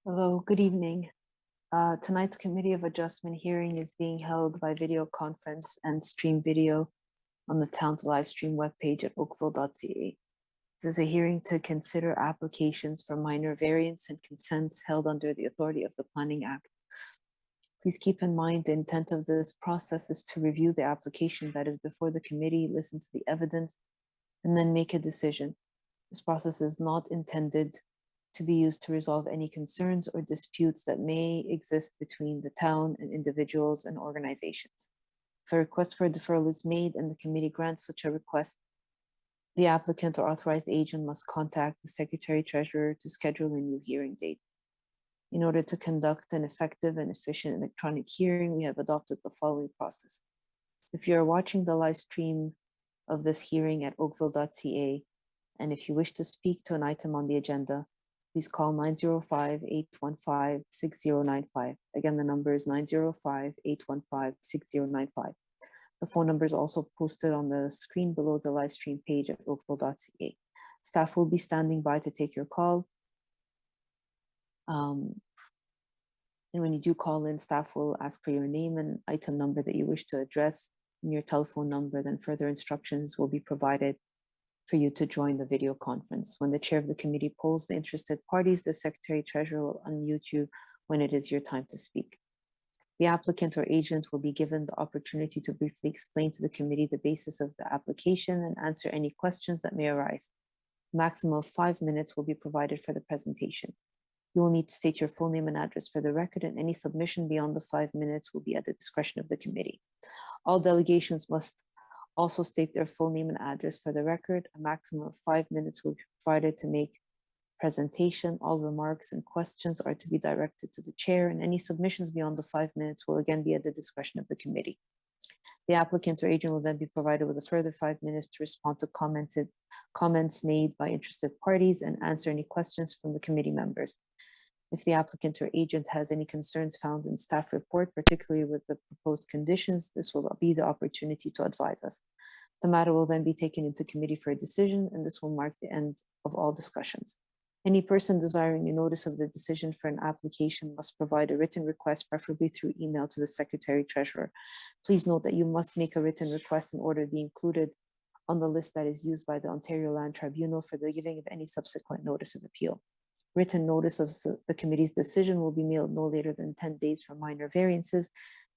Hello, good evening. Tonight's Committee of Adjustment hearing is being held by video conference and stream video on the town's live stream webpage at oakville.ca. This is a hearing to consider applications for minor variance and consents held under the authority of the Planning Act. Please keep in mind the intent of this process is to review the application that is before the committee, listen to the evidence, and then make a decision. This process is not intended to be used to resolve any concerns or disputes that may exist between the town and individuals and organizations. If a request for a deferral is made and the committee grants such a request, the applicant or authorized agent must contact the Secretary Treasurer to schedule a new hearing date. In order to conduct an effective and efficient electronic hearing, we have adopted the following process. If you are watching the live stream of this hearing at oakville.ca, and if you wish to speak to an item on the agenda, please call 905-815-6095. Again, the number is 905-815-6095. The phone number is also posted on the screen below the live stream page at oakville.ca. Staff will be standing by to take your call. And when you do call in, staff will ask for your name and item number that you wish to address and your telephone number. Then further instructions will be provided for you to join the video conference. When the chair of the committee polls the interested parties, the Secretary Treasurer will unmute you when it is your time to speak. The applicant or agent will be given the opportunity to briefly explain to the committee the basis of the application and answer any questions that may arise. A maximum of 5 minutes will be provided for the presentation. You will need to state your full name and address for the record, and any submission beyond the 5 minutes will be at the discretion of the committee. All delegations must also state their full name and address for the record. A maximum of 5 minutes will be provided to make presentation. All remarks and questions are to be directed to the chair, and any submissions beyond the 5 minutes will again be at the discretion of the committee. The applicant or agent will then be provided with a further 5 minutes to respond to comments made by interested parties and answer any questions from the committee members. If the applicant or agent has any concerns found in staff report, particularly with the proposed conditions, this will be the opportunity to advise us. The matter will then be taken into committee for a decision, and this will mark the end of all discussions. Any person desiring a notice of the decision for an application must provide a written request, preferably through email, to the Secretary Treasurer. Please note that you must make a written request in order to be included on the list that is used by the Ontario Land Tribunal for the giving of any subsequent notice of appeal. Written notice of the committee's decision will be mailed no later than 10 days for minor variances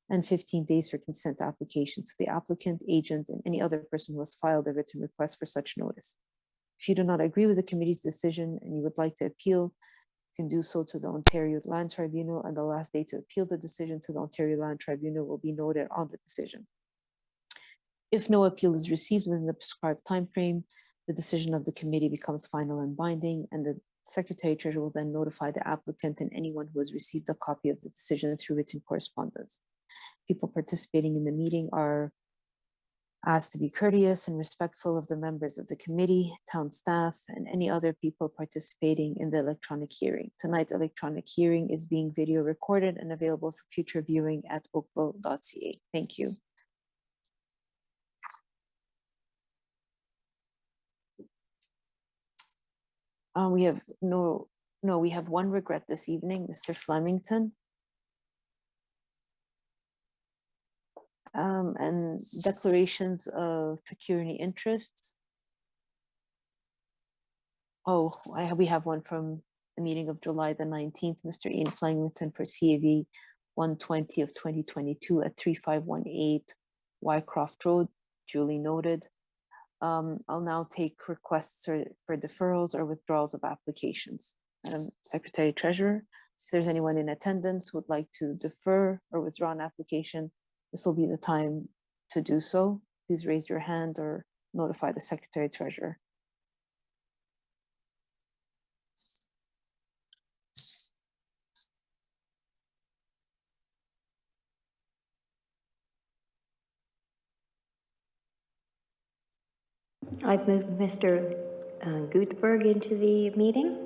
and 15 days for consent applications to the applicant, agent, and any other person who has filed a written request for such notice. If you do not agree with the committee's decision and you would like to appeal, you can do so to the Ontario Land Tribunal, and the last day to appeal the decision to the Ontario Land Tribunal will be noted on the decision. If no appeal is received within the prescribed time frame, the decision of the committee becomes final and binding, and the Secretary Treasurer will then notify the applicant and anyone who has received a copy of the decision through written correspondence. People participating in the meeting are asked to be courteous and respectful of the members of the committee, town staff, and any other people participating in the electronic hearing. Tonight's electronic hearing is being video recorded and available for future viewing at oakville.ca. Thank you. We have we have one regret this evening, Mr. Flemington. And declarations of pecuniary interests. Oh, we have one from the meeting of July the 19th, Mr. Ian Flemington for CAV 120 of 2022 at 3518 Wycroft Road, duly noted. I'll now take requests for deferrals or withdrawals of applications. Madam Secretary Treasurer, if there's anyone in attendance who would like to defer or withdraw an application, this will be the time to do so. Please raise your hand or notify the Secretary Treasurer. I've moved Mr. Gutberg into the meeting.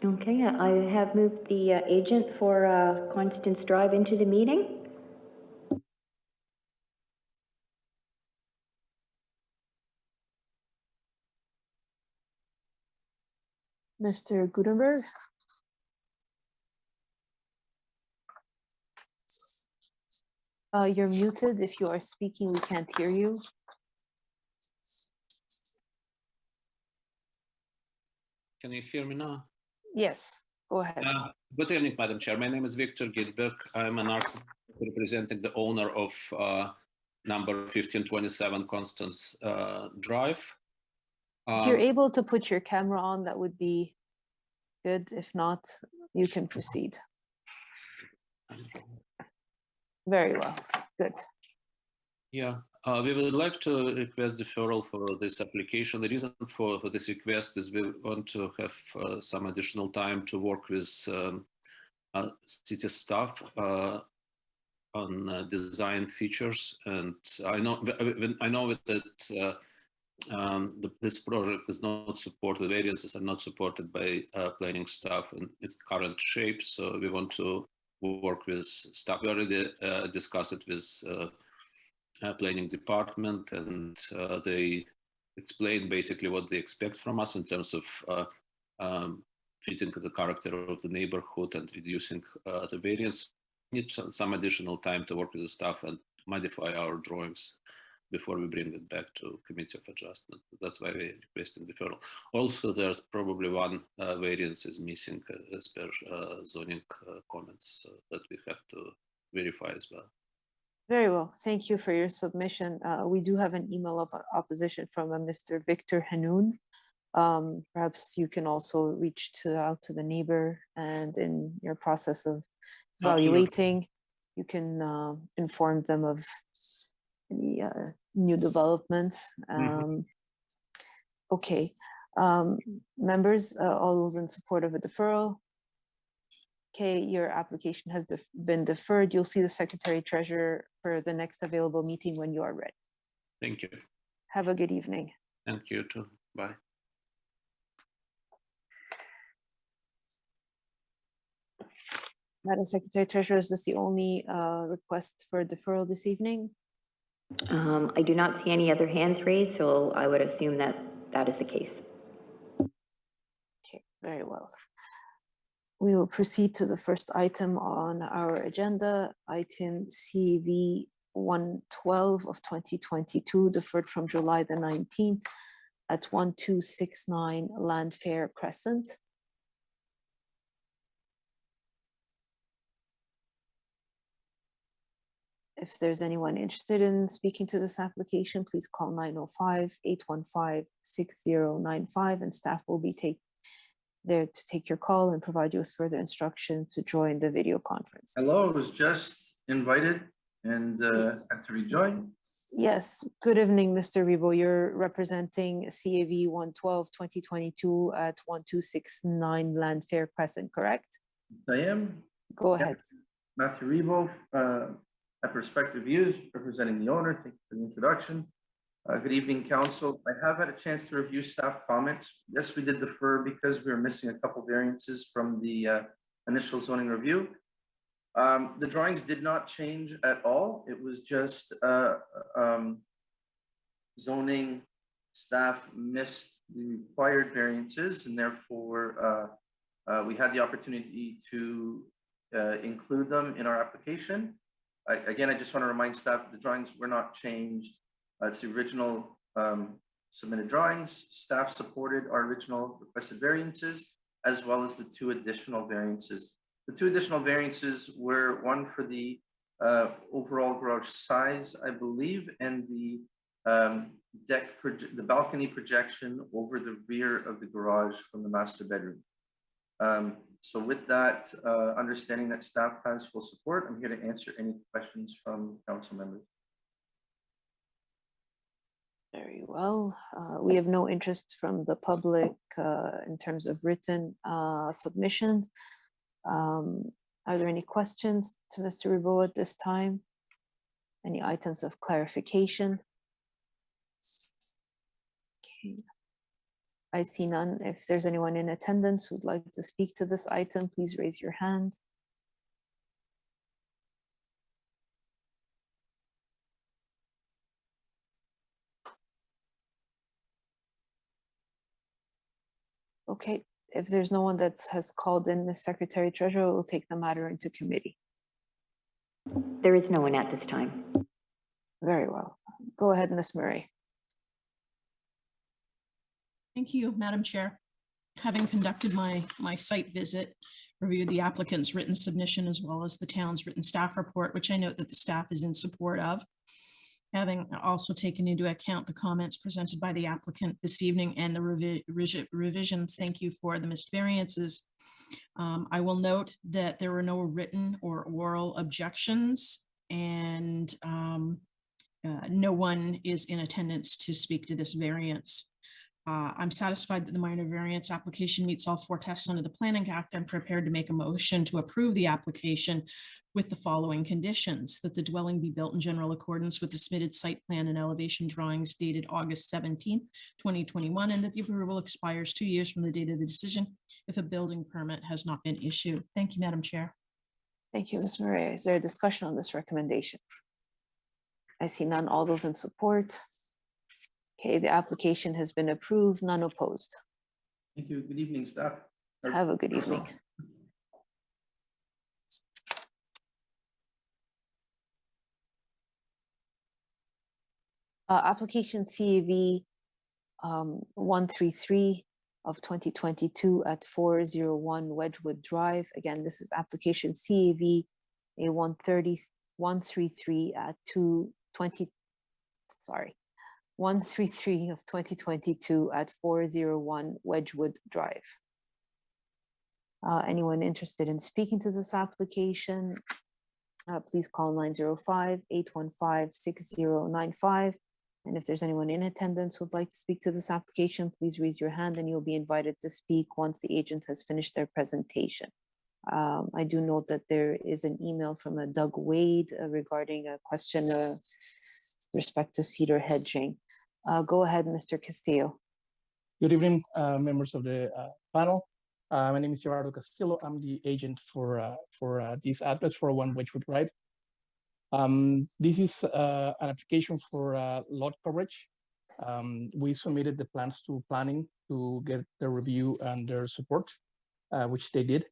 Okay, I have moved the agent for Constance Drive into the meeting. Mr. Gutenberg? You're muted. If you are speaking, we can't hear you. Can you hear me now? Yes, go ahead. Good evening, Madam Chair. My name is Victor Gilberg. I'm an architect representing the owner of number 1527 Constance Drive. If you're able to put your camera on, that would be good. If not, you can proceed. Very well, good. Yeah, we would like to request deferral for this application. The reason for this request is we want to have some additional time to work with city staff on design features. And I know that this project is not supported, variances are not supported by planning staff in its current shape. So we want to work with staff. We already discussed it with planning department, and they explain basically what they expect from us in terms of fitting the character of the neighborhood and reducing the variance. Need some additional time to work with the staff and modify our drawings before we bring it back to Committee of Adjustment. That's why we're requesting deferral. Also, there's probably one variance is missing as per zoning comments that we have to verify as well. Very well, thank you for your submission. We do have an email of opposition from a Mr. Victor Hanoun. Perhaps you can also reach out to the neighbor, and in your process of evaluating, you can inform them of any new developments. Okay, members, all those in support of a deferral? Okay, your application has been deferred. You'll see the Secretary Treasurer for the next available meeting when you are ready. Thank you. Have a good evening. Thank you too. Bye. Madam Secretary Treasurer, is this the only request for deferral this evening? I do not see any other hands raised, so I would assume that that is the case. Okay, very well. We will proceed to the first item on our agenda, item CV 112 of 2022, deferred from July the 19th at 1269 Landfair Crescent. If there's anyone interested in speaking to this application, please call 905-815-6095 and staff will be there to take your call and provide you with further instruction to join the video conference. Hello, I was just invited and had to rejoin. Yes, good evening, Mr. Rebo. You're representing CAV 112 2022 at 1269 Landfair Crescent, correct? I am. Go ahead. Matthew Rebo, at Perspective Views, representing the owner. Thank you for the introduction. Good evening, Council. I have had a chance to review staff comments. Yes, we did defer because we were missing a couple variances from the initial zoning review. The drawings did not change at all. It was just zoning staff missed the required variances, and therefore we had the opportunity to include them in our application. Again, I just want to remind staff that the drawings were not changed. It's the original submitted drawings. Staff supported our original requested variances, as well as the two additional variances. The two additional variances were one for the overall garage size, I believe, and the the balcony projection over the rear of the garage from the master bedroom. So with that, understanding that staff has full support, I'm here to answer any questions from council members. Very well. We have no interest from the public in terms of written submissions. Are there any questions to Mr. Rebo at this time? Any items of clarification? Okay. I see none. If there's anyone in attendance who'd like to speak to this item, please raise your hand. Okay, if there's no one that has called in, Ms. Secretary Treasurer will take the matter into committee. There is no one at this time. Very well. Go ahead, Ms. Murray. Thank you, Madam Chair. Having conducted my site visit, reviewed the applicant's written submission as well as the town's written staff report, which I note that the staff is in support of. Having also taken into account the comments presented by the applicant this evening and the revisions, thank you for the missed variances. I will note that there were no written or oral objections, and no one is in attendance to speak to this variance. I'm satisfied that the minor variance application meets all 4 tests under the Planning Act. I'm prepared to make a motion to approve the application with the following conditions: that the dwelling be built in general accordance with the submitted site plan and elevation drawings dated August 17th, 2021, and that the approval expires 2 years from the date of the decision if a building permit has not been issued. Thank you, Madam Chair. Thank you, Ms. Murray. Is there a discussion on this recommendation? I see none. All those in support? Okay, the application has been approved, none opposed. Thank you. Good evening, staff. Have a good evening. Application CAV 133 of 2022 at 401 Wedgwood Drive. Again, this is application CAV a 133 at 133 of 2022 at 401 Wedgwood Drive. Anyone interested in speaking to this application, please call 905-815-6095. And if there's anyone in attendance who would like to speak to this application, please raise your hand and you'll be invited to speak once the agent has finished their presentation. I do note that there is an email from a Doug Wade regarding a question with respect to cedar hedging. Go ahead, Mr. Castillo. Good evening, members of the panel. My name is Gerardo Castillo. I'm the agent for this address for 1 Wedgwood Drive. This is an application for lot coverage. We submitted the plans to planning to get their review and their support, which they did.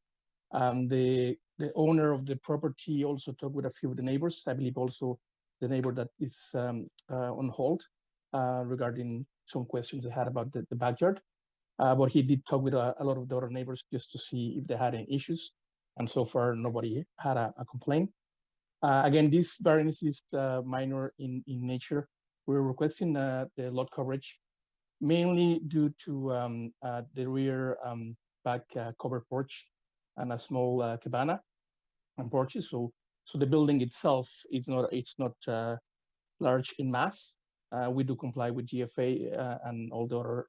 The owner of the property also talked with a few of the neighbors. I believe also the neighbor that is on hold regarding some questions they had about the backyard. But he did talk with a lot of the other neighbors just to see if they had any issues. And so far, nobody had a complaint. Again, this variance is minor in nature. We're requesting the lot coverage mainly due to the rear back covered porch and a small cabana and porches. So the building itself is not large in mass. We do comply with GFA and all the other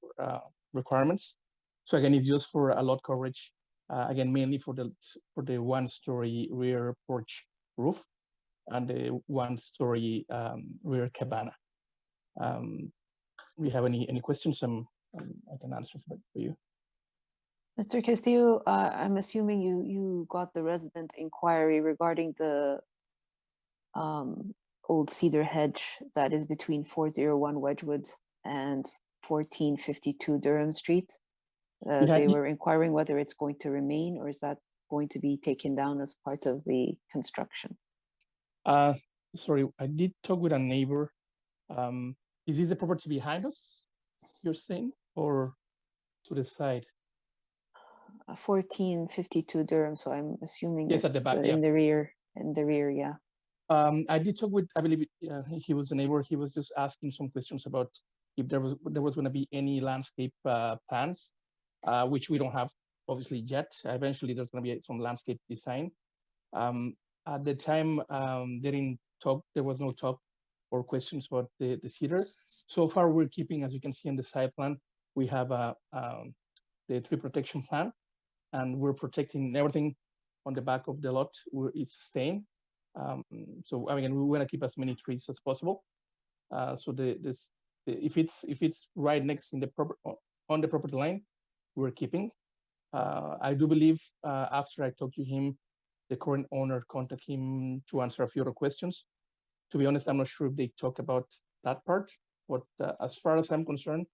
requirements. So again, it's just for a lot coverage. Again, mainly for the 1-story rear porch roof and the 1-story rear cabana. We have any questions? I can answer for you. Mr. Castillo, I'm assuming you got the resident inquiry regarding the old cedar hedge that is between 401 Wedgwood and 1452 Durham Street. They were inquiring whether it's going to remain or is that going to be taken down as part of the construction? Sorry, I did talk with a neighbor. Is this the property behind us, you're saying, or to the side? 1452 Durham, so I'm assuming yes, it's at the back, in the rear, yeah. I did talk with, I believe he was a neighbor. He was just asking some questions about if there was going to be any landscape plans, which we don't have obviously yet. Eventually, there's going to be some landscape design. At the time, there was no talk or questions about the cedar. So far, we're keeping, as you can see on the side plan, we have the tree protection plan, and we're protecting everything on the back of the lot. It's staying. So again, we want to keep as many trees as possible. So if it's right next in the on the property line, we're keeping. I do believe after I talked to him, the current owner contacted him to answer a few other questions. To be honest, I'm not sure if they talk about that part, but as far as I'm concerned,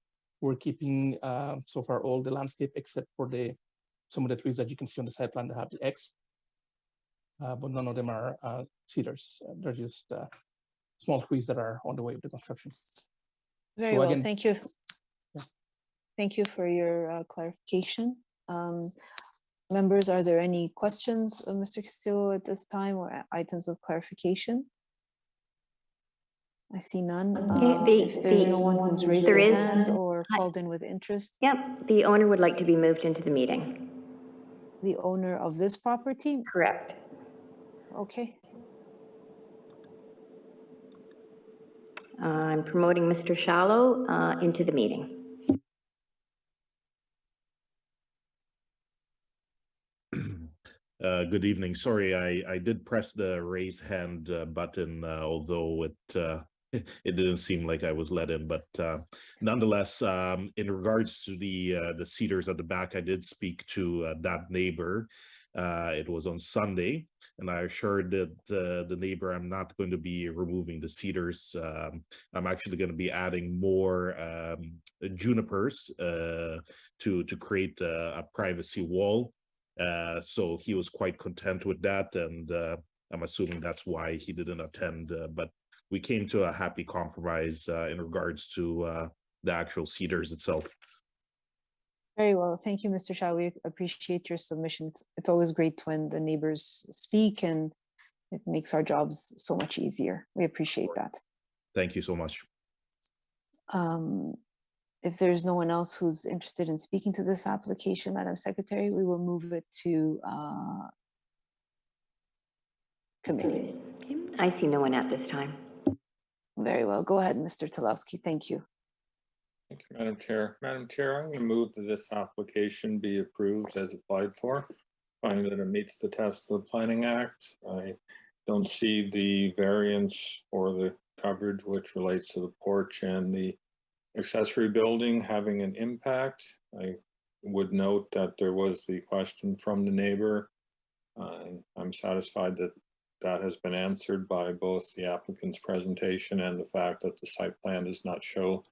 we're keeping so far all the landscape except for some of the trees that you can see on the side plan that have the X, but none of them are cedars. They're just small trees that are on the way of the construction. Very So well, again, thank you. yeah. Thank you for your clarification. Members, are there any questions of Mr. Castillo at this time or items of clarification? I see none. If there's no one who's raised their hand or called in with interest, Yep, the owner would like to be moved into the meeting. the owner of this property, Correct. okay. I'm promoting Mr. Shallow into the meeting. Good evening. Sorry, I did press the raise hand button, although it it didn't seem like I was let in. But nonetheless, in regards to the cedars at the back, I did speak to that neighbor. It was on Sunday, and I assured that the neighbor I'm not going to be removing the cedars. I'm actually going to be adding more junipers to create a privacy wall. So he was quite content with that, and I'm assuming that's why he didn't attend. But we came to a happy compromise in regards to the actual cedars itself. Very well, thank you, Mr. Shah. We appreciate your submission. It's always great when the neighbors speak and it makes our jobs so much easier. We appreciate that. Thank you so much. If there's no one else who's interested in speaking to this application, Madam Secretary, we will move it to committee. Okay, I see no one at this time. Very well. Go ahead, Mr. Talowski. Thank you. Thank you, Madam Chair. Madam Chair, I'm going to move that this application be approved as applied for, finding that it meets the test of the Planning Act. I don't see the variance or the coverage which relates to the porch and the accessory building having an impact. I would note that there was the question from the neighbor. I'm satisfied that that has been answered by both the applicant's presentation and the fact that the site plan does not show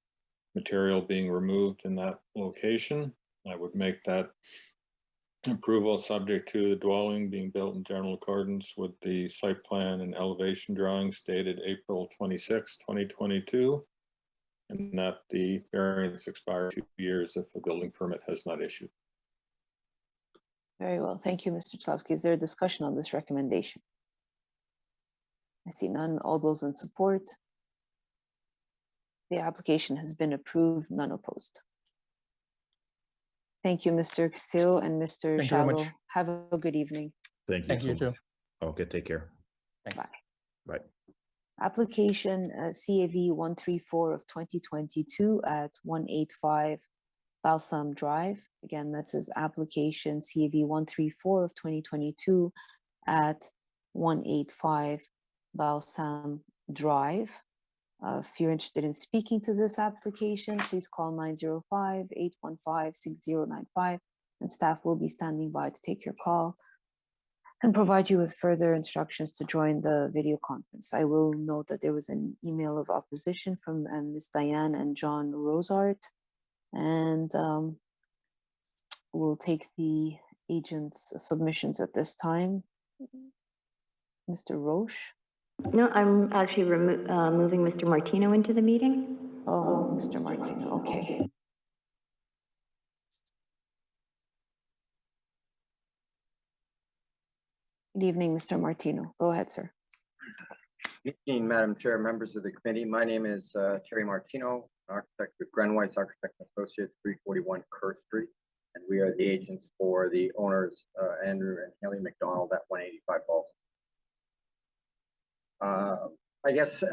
material being removed in that location. I would make that approval subject to the dwelling being built in general accordance with the site plan and elevation drawings dated April 26, 2022. And that the variance expire 2 years if a building permit has not issued. Very well. Thank you, Mr. Talowski. Is there a discussion on this recommendation? I see none. All those in support? The application has been approved, none opposed. Thank you, Mr. Castillo and Mr. Thank you very Shallow. much. Have a good evening. Thank you. Thank you so too. much. Okay, take care. Thanks. Bye. Bye. Application CAV 134 of 2022 at 185 Balsam Drive. Again, this is application CAV 134 of 2022 at 185 Balsam Drive. If you're interested in speaking to this application, please call 905-815-6095 and staff will be standing by to take your call and provide you with further instructions to join the video conference. I will note that there was an email of opposition from Ms. Diane and John Rosart, and we'll take the agent's submissions at this time. Mr. Roche? No, I'm actually moving Mr. Martino into the meeting. Oh, Mr. Martino, okay. Good evening, Mr. Martino. Go ahead, sir. Good evening, Madam Chair, members of the committee. My name is Terry Martino, architect with Grenwhite's Architect Associates, 341 Kerr Street. And we are the agents for the owners, Andrew and Haley McDonald at 185 Balsam. I guess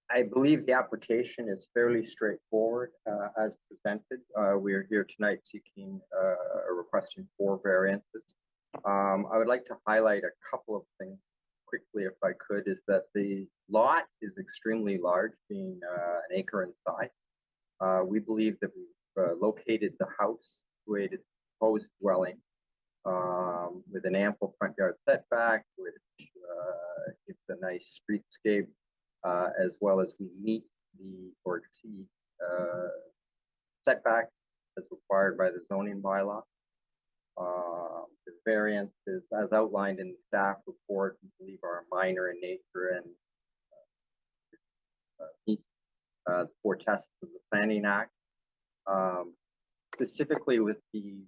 I believe the application is fairly straightforward as presented. We are here tonight seeking or requesting 4 variances. I would like to highlight a couple of things quickly, if I could, is that the lot is extremely large, being an acre in size. We believe that we located the house situated proposed dwelling with an ample front yard setback, which gives a nice streetscape, as well as we meet the or exceed setback as required by the zoning bylaw. The variance is, as outlined in the staff report, we believe are minor in nature and meet the 4 tests of the Planning Act. Specifically with the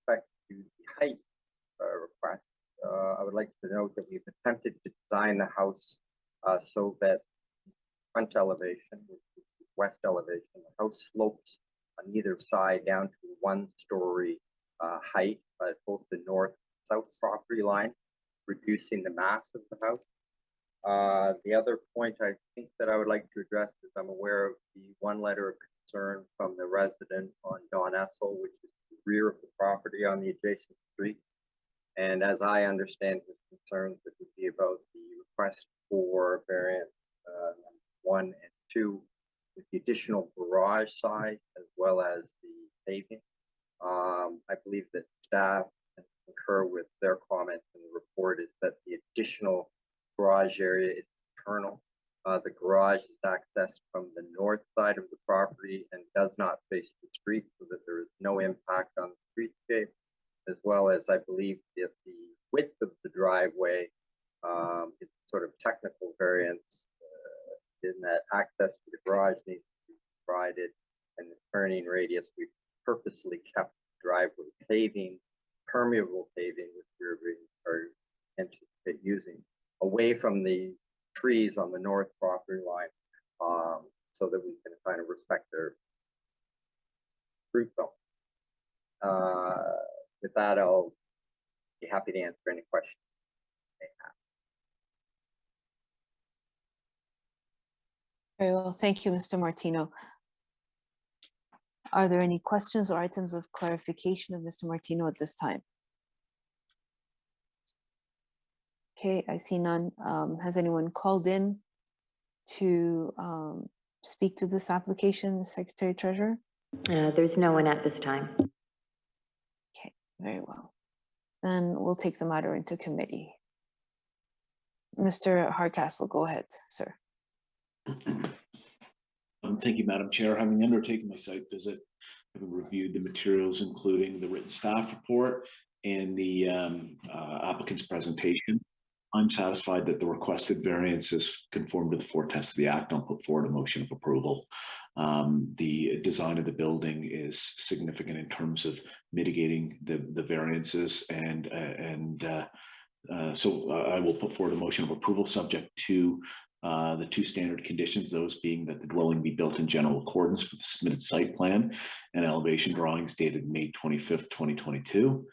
respect to the height request, I would like to note that we've attempted to design the house so that front elevation, which is the west elevation, the house slopes on either side down to 1-story height at both the north and south property line, reducing the mass of the house. The other point I think that I would like to address is I'm aware of the 1 letter of concern from the resident on Don Essel, which is the rear of the property on the adjacent street. And as I understand his concerns, it would be about the request for variance 1 and 2 with the additional garage size as well as the paving. I believe that staff concur with their comments in the report is that the additional garage area is internal. The garage is accessed from the north side of the property and does not face the street, so that there is no impact on the streetscape, as well as I believe that the width of the driveway is sort of technical variance in that access to the garage needs to be provided, and the turning radius, we purposely kept driveway paving, permeable paving, which we're anticipate using away from the trees on the north property line, so that we can kind of respect their fruit zone. With that, I'll be happy to answer any questions you may have. Very well, thank you, Mr. Martino. Are there any questions or items of clarification of Mr. Martino at this time? Okay, I see none. Has anyone called in to speak to this application, Secretary Treasurer? There's no one at this time. Okay, very well. Then we'll take the matter into committee. Mr. Hardcastle, go ahead, sir. Thank you, Madam Chair. Having undertaken my site visit, having reviewed the materials, including the written staff report and the applicant's presentation, I'm satisfied that the requested variances conform to the 4 tests of the Act. I'll put forward a motion of approval. The design of the building is significant in terms of mitigating the variances, so I will put forward a motion of approval subject to the 2 standard conditions, those being that the dwelling be built in general accordance with the submitted site plan and elevation drawings dated May 25th, 2022,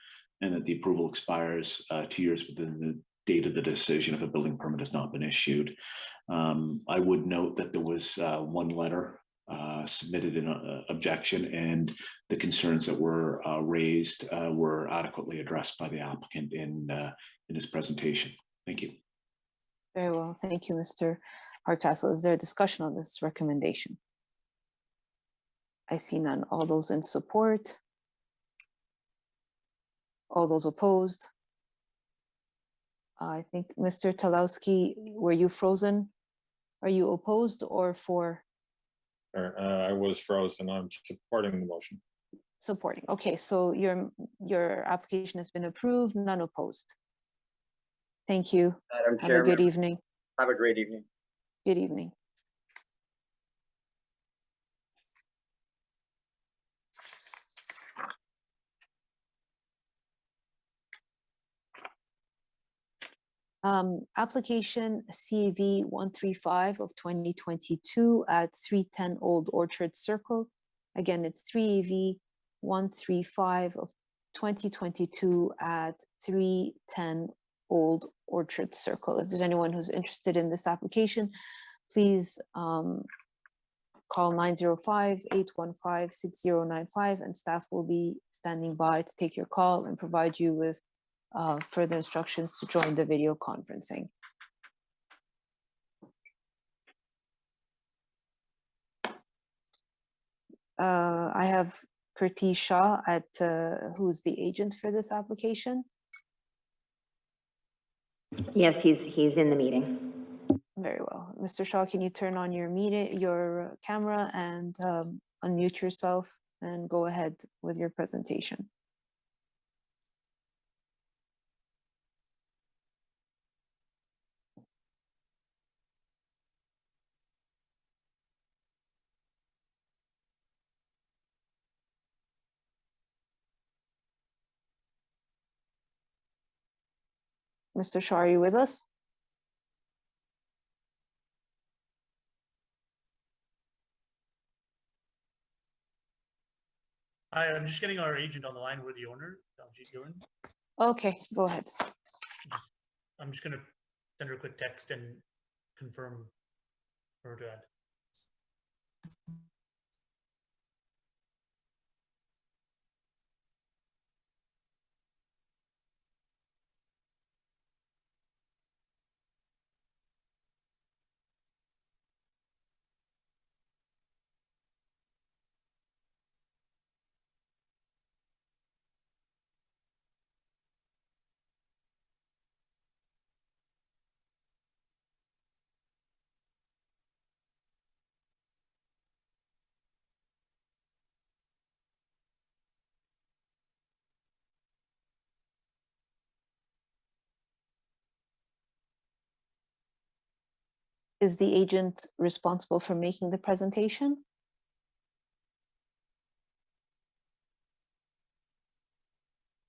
and that the approval expires 2 years within the date of the decision if a building permit has not been issued. I would note that there was 1 letter submitted in objection, and the concerns that were raised were adequately addressed by the applicant in his presentation. Thank you. Very well, thank you, Mr. Hardcastle. Is there a discussion on this recommendation? I see none. All those in support? All those opposed? I think, Mr. Talowski, were you frozen? Are you opposed or for? I was frozen. I'm supporting the motion. Supporting. Okay, so your application has been approved, none opposed. Thank you. Madam Have Chair, a good evening. have a great evening. Good evening. Application CAV 135 of 2022 at 310 Old Orchard Circle. Again, it's 3AV 135 of 2022 at 310 Old Orchard Circle. If there's anyone who's interested in this application, please call 905-815-6095 and staff will be standing by to take your call and provide you with further instructions to join the video conferencing. I have Kurti Shah at who's the agent for this application. Yes, he's in the meeting. Very well. Mr. Shah, can you turn on your camera and unmute yourself and go ahead with your presentation? Mr. Shah, are you with us? Hi, I'm just getting our agent on the line. We're the owner, Daljit Gillen. Okay, go ahead. I'm just gonna send her a quick text and confirm for her to add. Is the agent responsible for making the presentation?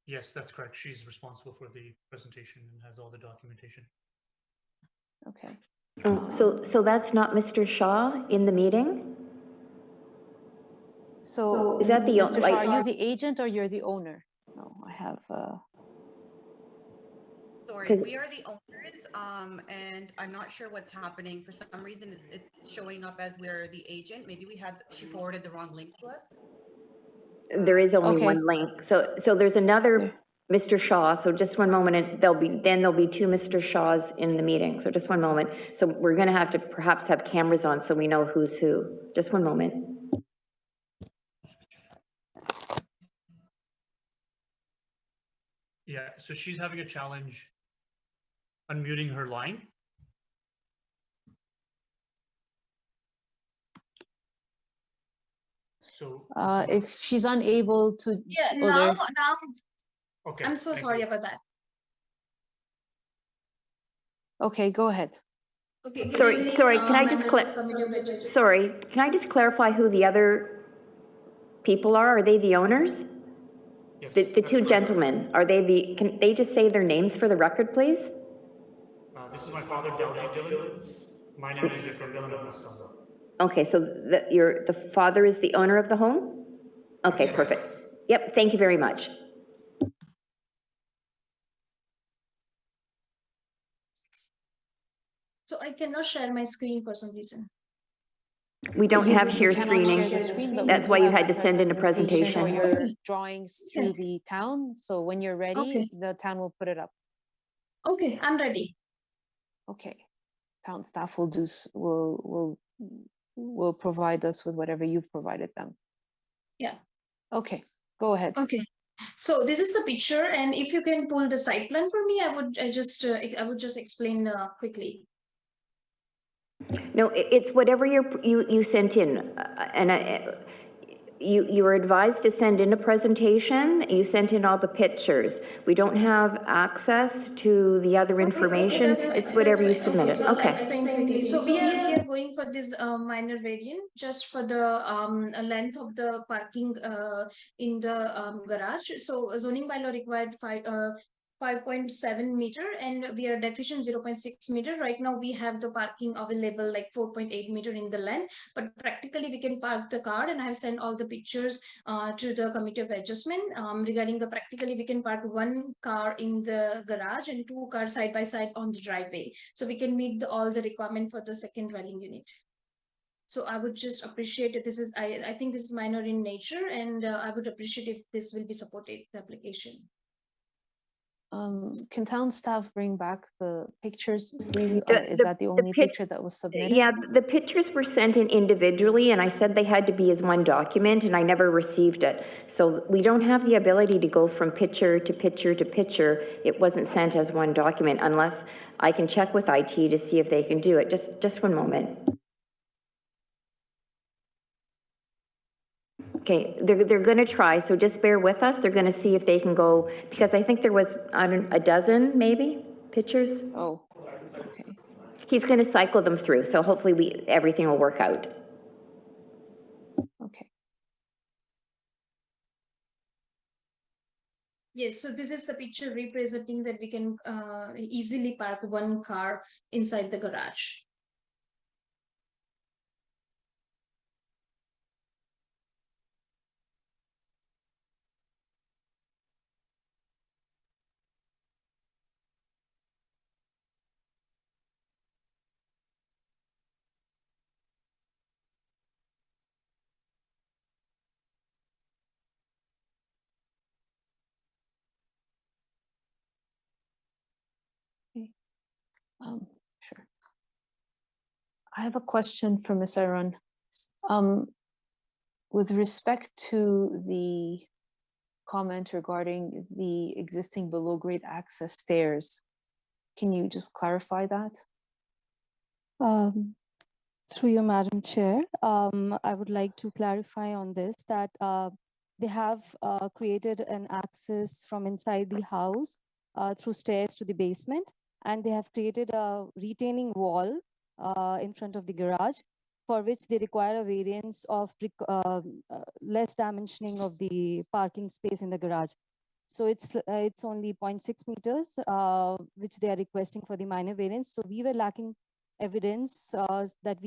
Yes, that's correct. She's responsible for the presentation and has all the documentation. Okay. Oh, so that's not Mr. Shaw in the meeting? So Is that the, Mr. Shah, like, are you the agent or you're the owner? No, I have. Sorry, 'Cause- we are the owners, and I'm not sure what's happening. For some reason, it's showing up as we're the agent. Maybe she forwarded the wrong link to us. There is only Okay. one link. So there's another Mr. Shaw. So just one moment, and there'll be two Mr. Shaws in the meeting. So just one moment. So we're gonna have to perhaps have cameras on so we know who's who. Just one moment. Yeah, so she's having a challenge unmuting her line. So If she's unable to. Yeah, oh, now, there- okay, I'm so thank sorry you. about that. Okay, go ahead. Okay. good Sorry, evening, can I just members of Committee of Registration. sorry, can I just clarify who the other people are? Are they the owners? Yes, The that's two correct. gentlemen, are they can they just say their names for the record, please? This is my father, Daljit Gillen. My name is Vikram Gillen. I'm his son. Okay, so the father is the owner of the home? Okay, Yes. perfect. Yep, thank you very much. So I cannot share my screen for some reason. We don't have share You cannot screening. share the screen, but we That's do why you have had to send in a or presentation. your Okay. drawings through the town. So when you're ready, Okay. the town will put it up. Okay, I'm ready. Okay. Town staff will will provide us with whatever you've provided them. Yeah. Okay, go ahead. Okay. So this is the picture, and if you can pull the site plan for me, I would just explain quickly. No, it's whatever you sent in, and you were advised to send in a presentation. You sent in all the pictures. We don't have access to the other information. That's fine, It's whatever you that's fine. submitted. So I'll Okay. explain quickly. So we are going for this minor variant just for the length of the parking in the garage. So zoning bylaw required 5.7 meter, and we are deficient 0.6 meter. Right now we have the parking available like 4.8 meter in the length, but practically we can park the car, and I have sent all the pictures to the committee of adjustment regarding the practically we can park one car in the garage and two cars side by side on the driveway, so we can meet all the requirement for the second dwelling unit. So I would just appreciate it. This is I think this is minor in nature, and I would appreciate if this will be supported, the application. Can town staff bring back the pictures, please? Is The- that the the only pic- picture that was submitted? Yeah, the pictures were sent in individually, and I said they had to be as one document, and I never received it. So we don't have the ability to go from picture to picture to picture. It wasn't sent as one document unless I can check with IT to see if they can do it. Just one moment. Okay, they're gonna try, so just bear with us. They're gonna see if they can go, because I think there was, I don't, a dozen maybe pictures. Oh, okay. He's gonna cycle them through, so hopefully everything will work out. Okay. Yes, so this is the picture representing that we can easily park one car inside the garage. Sure. I have a question for Ms. Aaron. With respect to the comment regarding the existing below-grade access stairs, can you just clarify that? Through you, Madam Chair, I would like to clarify on this that they have created an access from inside the house through stairs to the basement, and they have created a retaining wall in front of the garage, for which they require a variance of less dimensioning of the parking space in the garage. So it's only 0.6 meters, which they are requesting for the minor variance. So we were lacking evidence that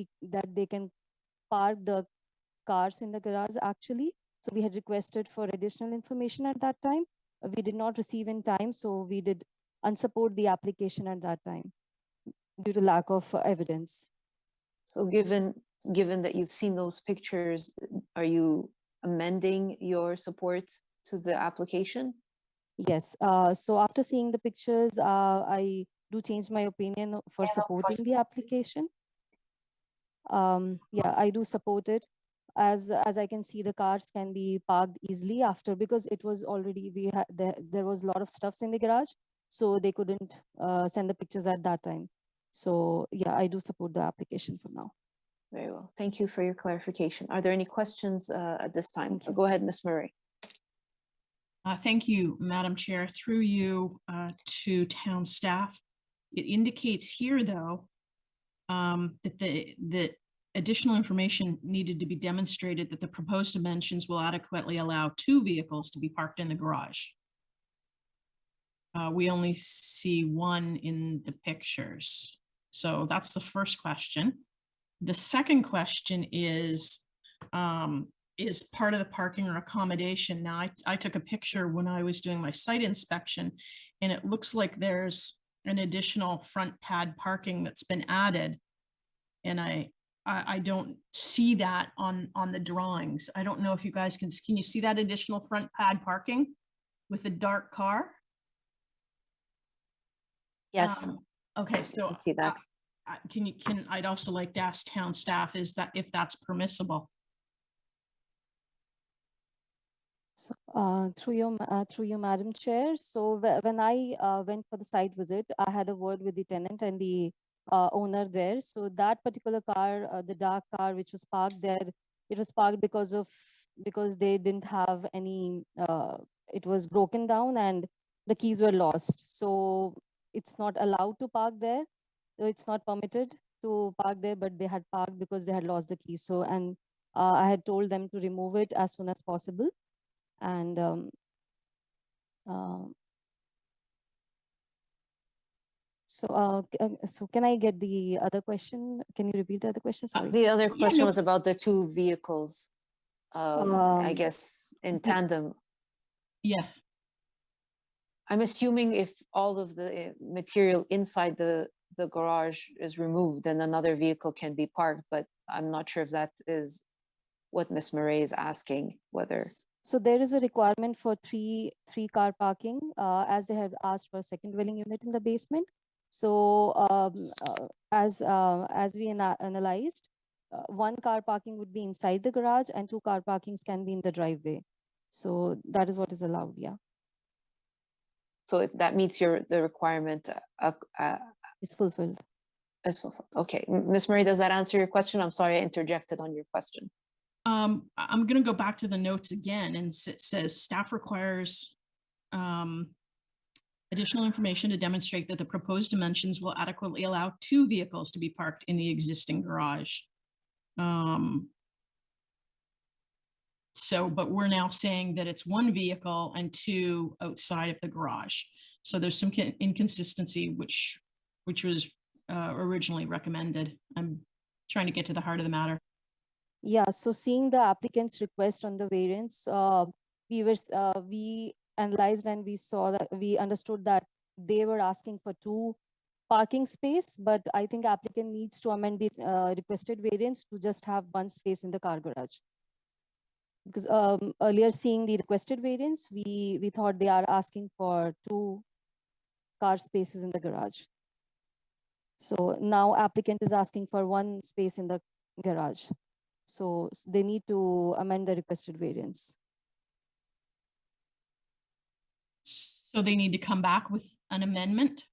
they can park the cars in the garage actually. So we had requested for additional information at that time. We did not receive in time, so we did unsupport the application at that time due to lack of evidence. So given that you've seen those pictures, are you amending your support to the application? Yes. So after seeing the pictures, I do change my opinion for supporting the application. Yeah, I do support it. As I can see, the cars can be parked easily after, because it was already, there was a lot of stuffs in the garage, so they couldn't send the pictures at that time. So yeah, I do support the application for now. Very well. Thank you for your clarification. Are there any questions at this time? Go ahead, Ms. Murray. Thank you, Madam Chair. Through you to town staff. It indicates here, though, that additional information needed to be demonstrated that the proposed dimensions will adequately allow 2 vehicles to be parked in the garage. We only see 1 in the pictures. So that's the first question. The second question is part of the parking or accommodation. Now, I took a picture when I was doing my site inspection, and it looks like there's an additional front pad parking that's been added. And I don't see that on the drawings. I don't know if you guys can you see that additional front pad parking with a dark car? Yes. Okay, so see that. I'd also like to ask town staff if that's permissible. So through you, Madam Chair. So when I went for the site visit, I had a word with the tenant and the owner there. So that particular car, the dark car which was parked there, it was parked because they didn't have any. It was broken down and the keys were lost. So it's not allowed to park there. So it's not permitted to park there, but they had parked because they had lost the keys. So I had told them to remove it as soon as possible. And so can I get the other question? Can you repeat the other question? Sorry. The other question was about the 2 vehicles, I guess, in tandem. Yes. I'm assuming if all of the material inside the garage is removed, then another vehicle can be parked, but I'm not sure if that is what Ms. Murray is asking, whether. So there is a requirement for three car parking, as they have asked for a second dwelling unit in the basement. So as we analyzed, one car parking would be inside the garage and two car parkings can be in the driveway. So that is what is allowed, yeah. So that meets the requirement. It's fulfilled. Is fulfilled. Okay, Ms. Murray, does that answer your question? I'm sorry I interjected on your question. I'm going to go back to the notes again, and it says staff requires additional information to demonstrate that the proposed dimensions will adequately allow 2 vehicles to be parked in the existing garage. But we're now saying that it's 1 vehicle and 2 outside of the garage. So there's some inconsistency, which was originally recommended. I'm trying to get to the heart of the matter. Yeah, so seeing the applicant's request on the variance, we analyzed and we understood that they were asking for 2 parking space, but I think applicant needs to amend the requested variance to just have 1 space in the car garage. Because earlier seeing the requested variance, we thought they are asking for 2 car spaces in the garage. So now applicant is asking for 1 space in the garage. So they need to amend the requested variance. So they need to come back with an amendment?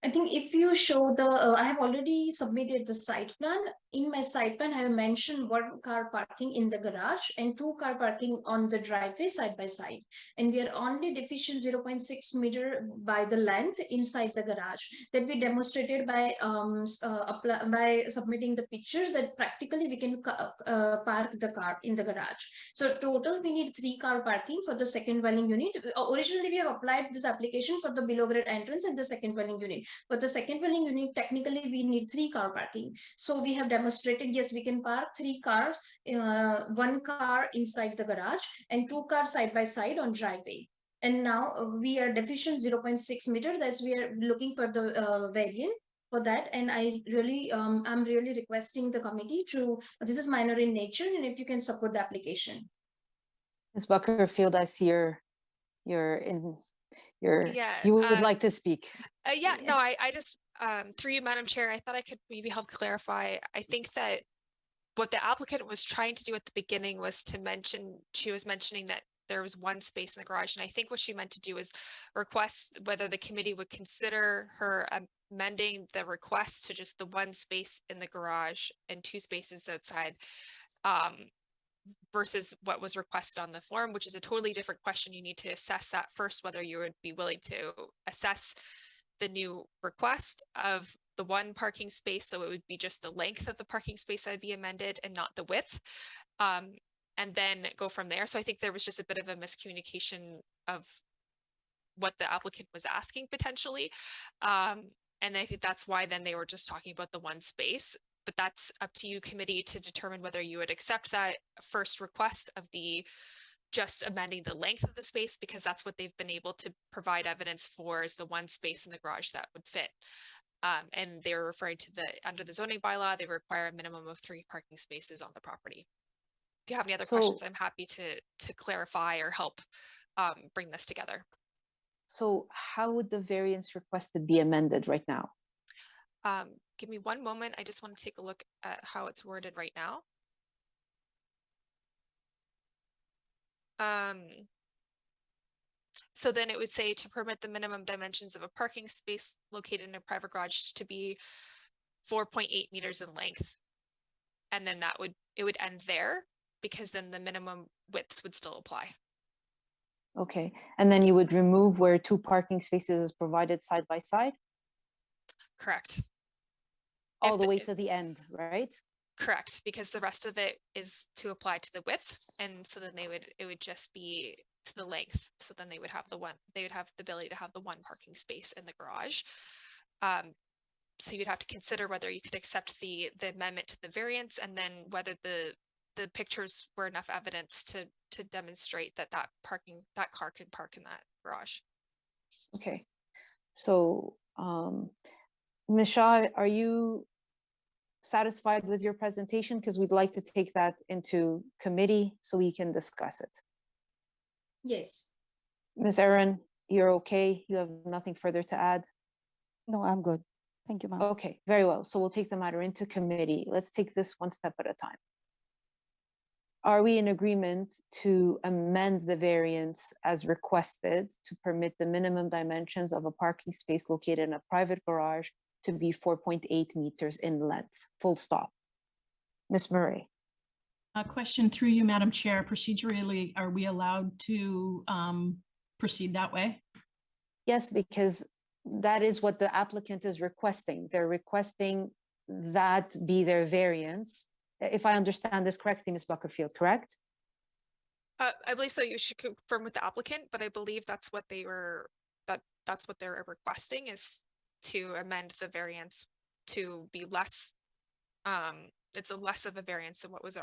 I think if you show the, I have already submitted the site plan. In my site plan, I have mentioned 1 car parking in the garage and 2 car parking on the driveway side by side. And we are only deficient 0.6 meter by the length inside the garage that we demonstrated by submitting the pictures that practically we can park the car in the garage. So total, we need 3 car parking for the second dwelling unit. Originally, we have applied this application for the below grade entrance and the second dwelling unit. For the second dwelling unit, technically we need 3 car parking. So we have demonstrated, yes, we can park 3 cars, 1 car inside the garage and 2 cars side by side on driveway. And now we are deficient 0.6 meter. That's we are looking for the variant for that. And I really, I'm really requesting the committee to, this is minor in nature, and if you can support the application. Ms. Buckerfield, I see you would like to speak. Yeah, no, I just, through you, Madam Chair, I thought I could maybe help clarify. I think that what the applicant was trying to do at the beginning was to mention, she was mentioning that there was 1 space in the garage. And I think what she meant to do was request whether the committee would consider her amending the request to just the 1 space in the garage and 2 spaces outside. Versus what was requested on the form, which is a totally different question. You need to assess that first, whether you would be willing to assess the new request of the 1 parking space. So it would be just the length of the parking space that would be amended and not the width. And then go from there. So I think there was just a bit of a miscommunication of what the applicant was asking potentially. And I think that's why then they were just talking about the 1 space. But that's up to you, committee, to determine whether you would accept that first request of the just amending the length of the space, because that's what they've been able to provide evidence for, is the 1 space in the garage that would fit. And they're referring to under the zoning bylaw, they require a minimum of 3 parking spaces on the property. If you have any other questions, I'm happy to clarify or help bring this together. So how would the variance requested be amended right now? Give me 1 moment. I just want to take a look at how it's worded right now. So then it would say to permit the minimum dimensions of a parking space located in a private garage to be 4.8 meters in length. And then it would end there, because then the minimum widths would still apply. Okay, and then you would remove where 2 parking spaces is provided side by side? Correct. All the way to the end, right? Correct, because the rest of it is to apply to the width, and so then it would just be to the length. So then they would have the ability to have the 1 parking space in the garage. So you'd have to consider whether you could accept the amendment to the variance, and then whether the pictures were enough evidence to demonstrate that that car can park in that garage. Okay, so Ms. Shaw, are you satisfied with your presentation? Because we'd like to take that into committee so we can discuss it. Yes. Ms. Erin, you're okay? You have nothing further to add? No, I'm good. Thank you, ma'am. Okay, very well. So we'll take the matter into committee. Let's take this one step at a time. Are we in agreement to amend the variance as requested to permit the minimum dimensions of a parking space located in a private garage to be 4.8 meters in length, full stop? Ms. Murray? A question through you, Madam Chair. Procedurally, are we allowed to proceed that way? Yes, because that is what the applicant is requesting. They're requesting that be their variance. If I understand this correctly, Ms. Buckerfield, correct? I believe so. You should confirm with the applicant, but I believe that's what they were, that's what they're requesting, is to amend the variance to be less, it's a less of a variance than what was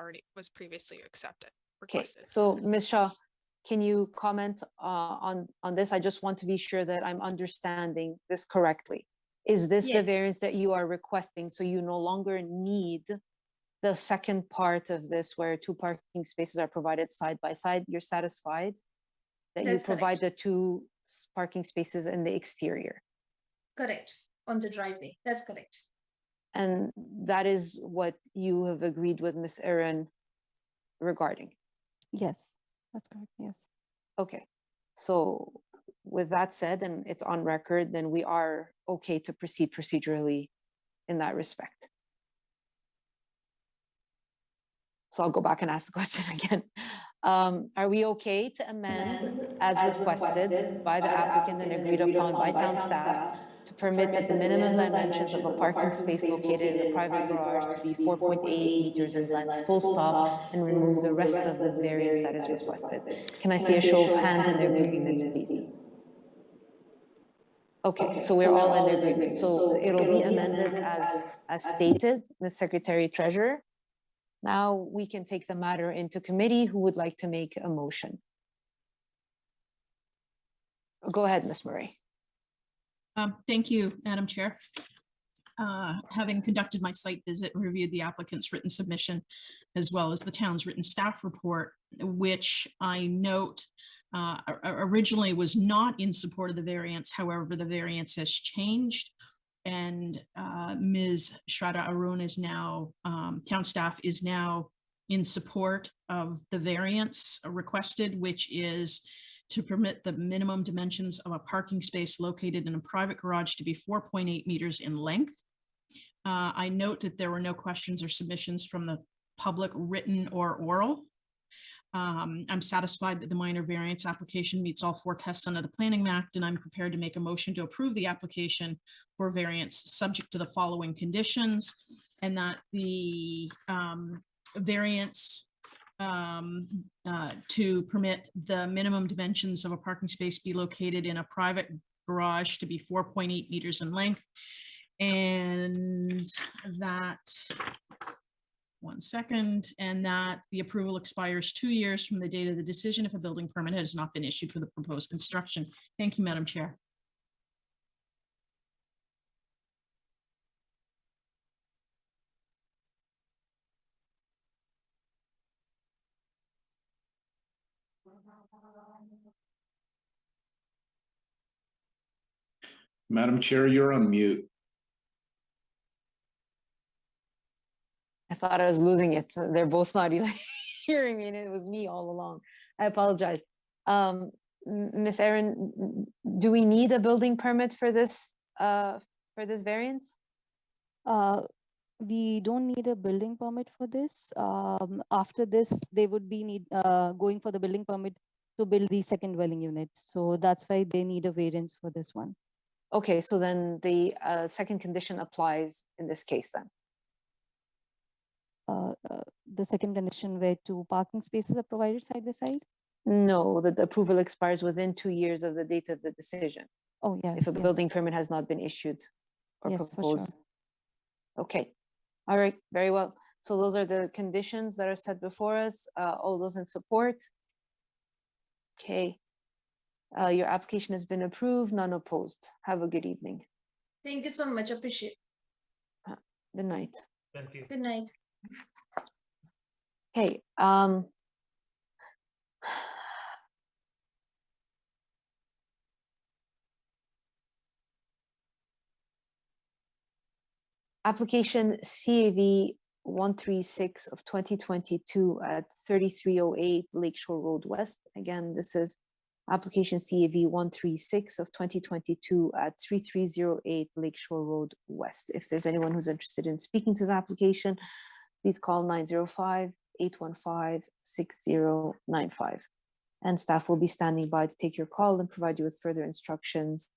previously Okay, requested. so Ms. Shaw, can you comment on this? I just want to be sure that I'm understanding this correctly. Is this the Yes. variance that you are requesting? So you no longer need the second part of this where two parking spaces are provided side by side? You're satisfied that you That's provide correct. the two parking spaces in the exterior? Correct. On the driveway. That's correct. And that is what you have agreed with Ms. Erin regarding? Yes, that's correct. Yes. Okay, so with that said, and it's on record, then we are okay to proceed procedurally in that respect. So I'll go back and ask the question again. Are we okay to amend as requested by the applicant and agreed upon by town staff to permit that the minimum dimensions of a parking space located in a private garage to be 4.8 meters in length, full stop, and remove the rest of this variance that is requested? Can I see a show of hands in agreement, please? Okay, so we're all in agreement. So it'll be amended as stated, Ms. Secretary Treasurer. Now we can take the matter into committee. Who would like to make a motion? Go ahead, Ms. Murray. Thank you, Madam Chair. Having conducted my site visit and reviewed the applicant's written submission, as well as the town's written staff report, which I note originally was not in support of the variance. However, the variance has changed. And Ms. Shraddha Arun is now, town staff is now in support of the variance requested, which is to permit the minimum dimensions of a parking space located in a private garage to be 4.8 meters in length. I note that there were no questions or submissions from the public, written or oral. I'm satisfied that the minor variance application meets all four tests under the Planning Act, and I'm prepared to make a motion to approve the application for variance subject to the following conditions, and that the variance to permit the minimum dimensions of a parking space be located in a private garage to be 4.8 meters in length, and that, one second, and that the approval expires 2 years from the date of the decision if a building permit has not been issued for the proposed construction. Thank you, Madam Chair. Madam Chair, you're on mute. I thought I was losing it. They're both not even hearing me, and it was me all along. I apologize. Ms. Erin, do we need a building permit for this variance? We don't need a building permit for this. After this, they would be going for the building permit to build the second dwelling unit. So that's why they need a variance for this one. Okay, so then the second condition applies in this case then? The second condition where two parking spaces are provided side by side? No, the approval expires within 2 years of the date of the decision. Oh, yeah. If a yeah. building permit has not been issued or Yes, for proposed. sure. Okay, all right, very well. So those are the conditions that are set before us. All those in support? Okay. Your application has been approved, none opposed. Have a good evening. Thank you so much. Appreciate. Good night. Thank you. Good night. Okay, application CAV 136 of 2022 at 3308 Lakeshore Road West. Again, this is application CAV 136 of 2022 at 3308 Lakeshore Road West. If there's anyone who's interested in speaking to the application, please call 905-815-6095. And staff will be standing by to take your call and provide you with further instructions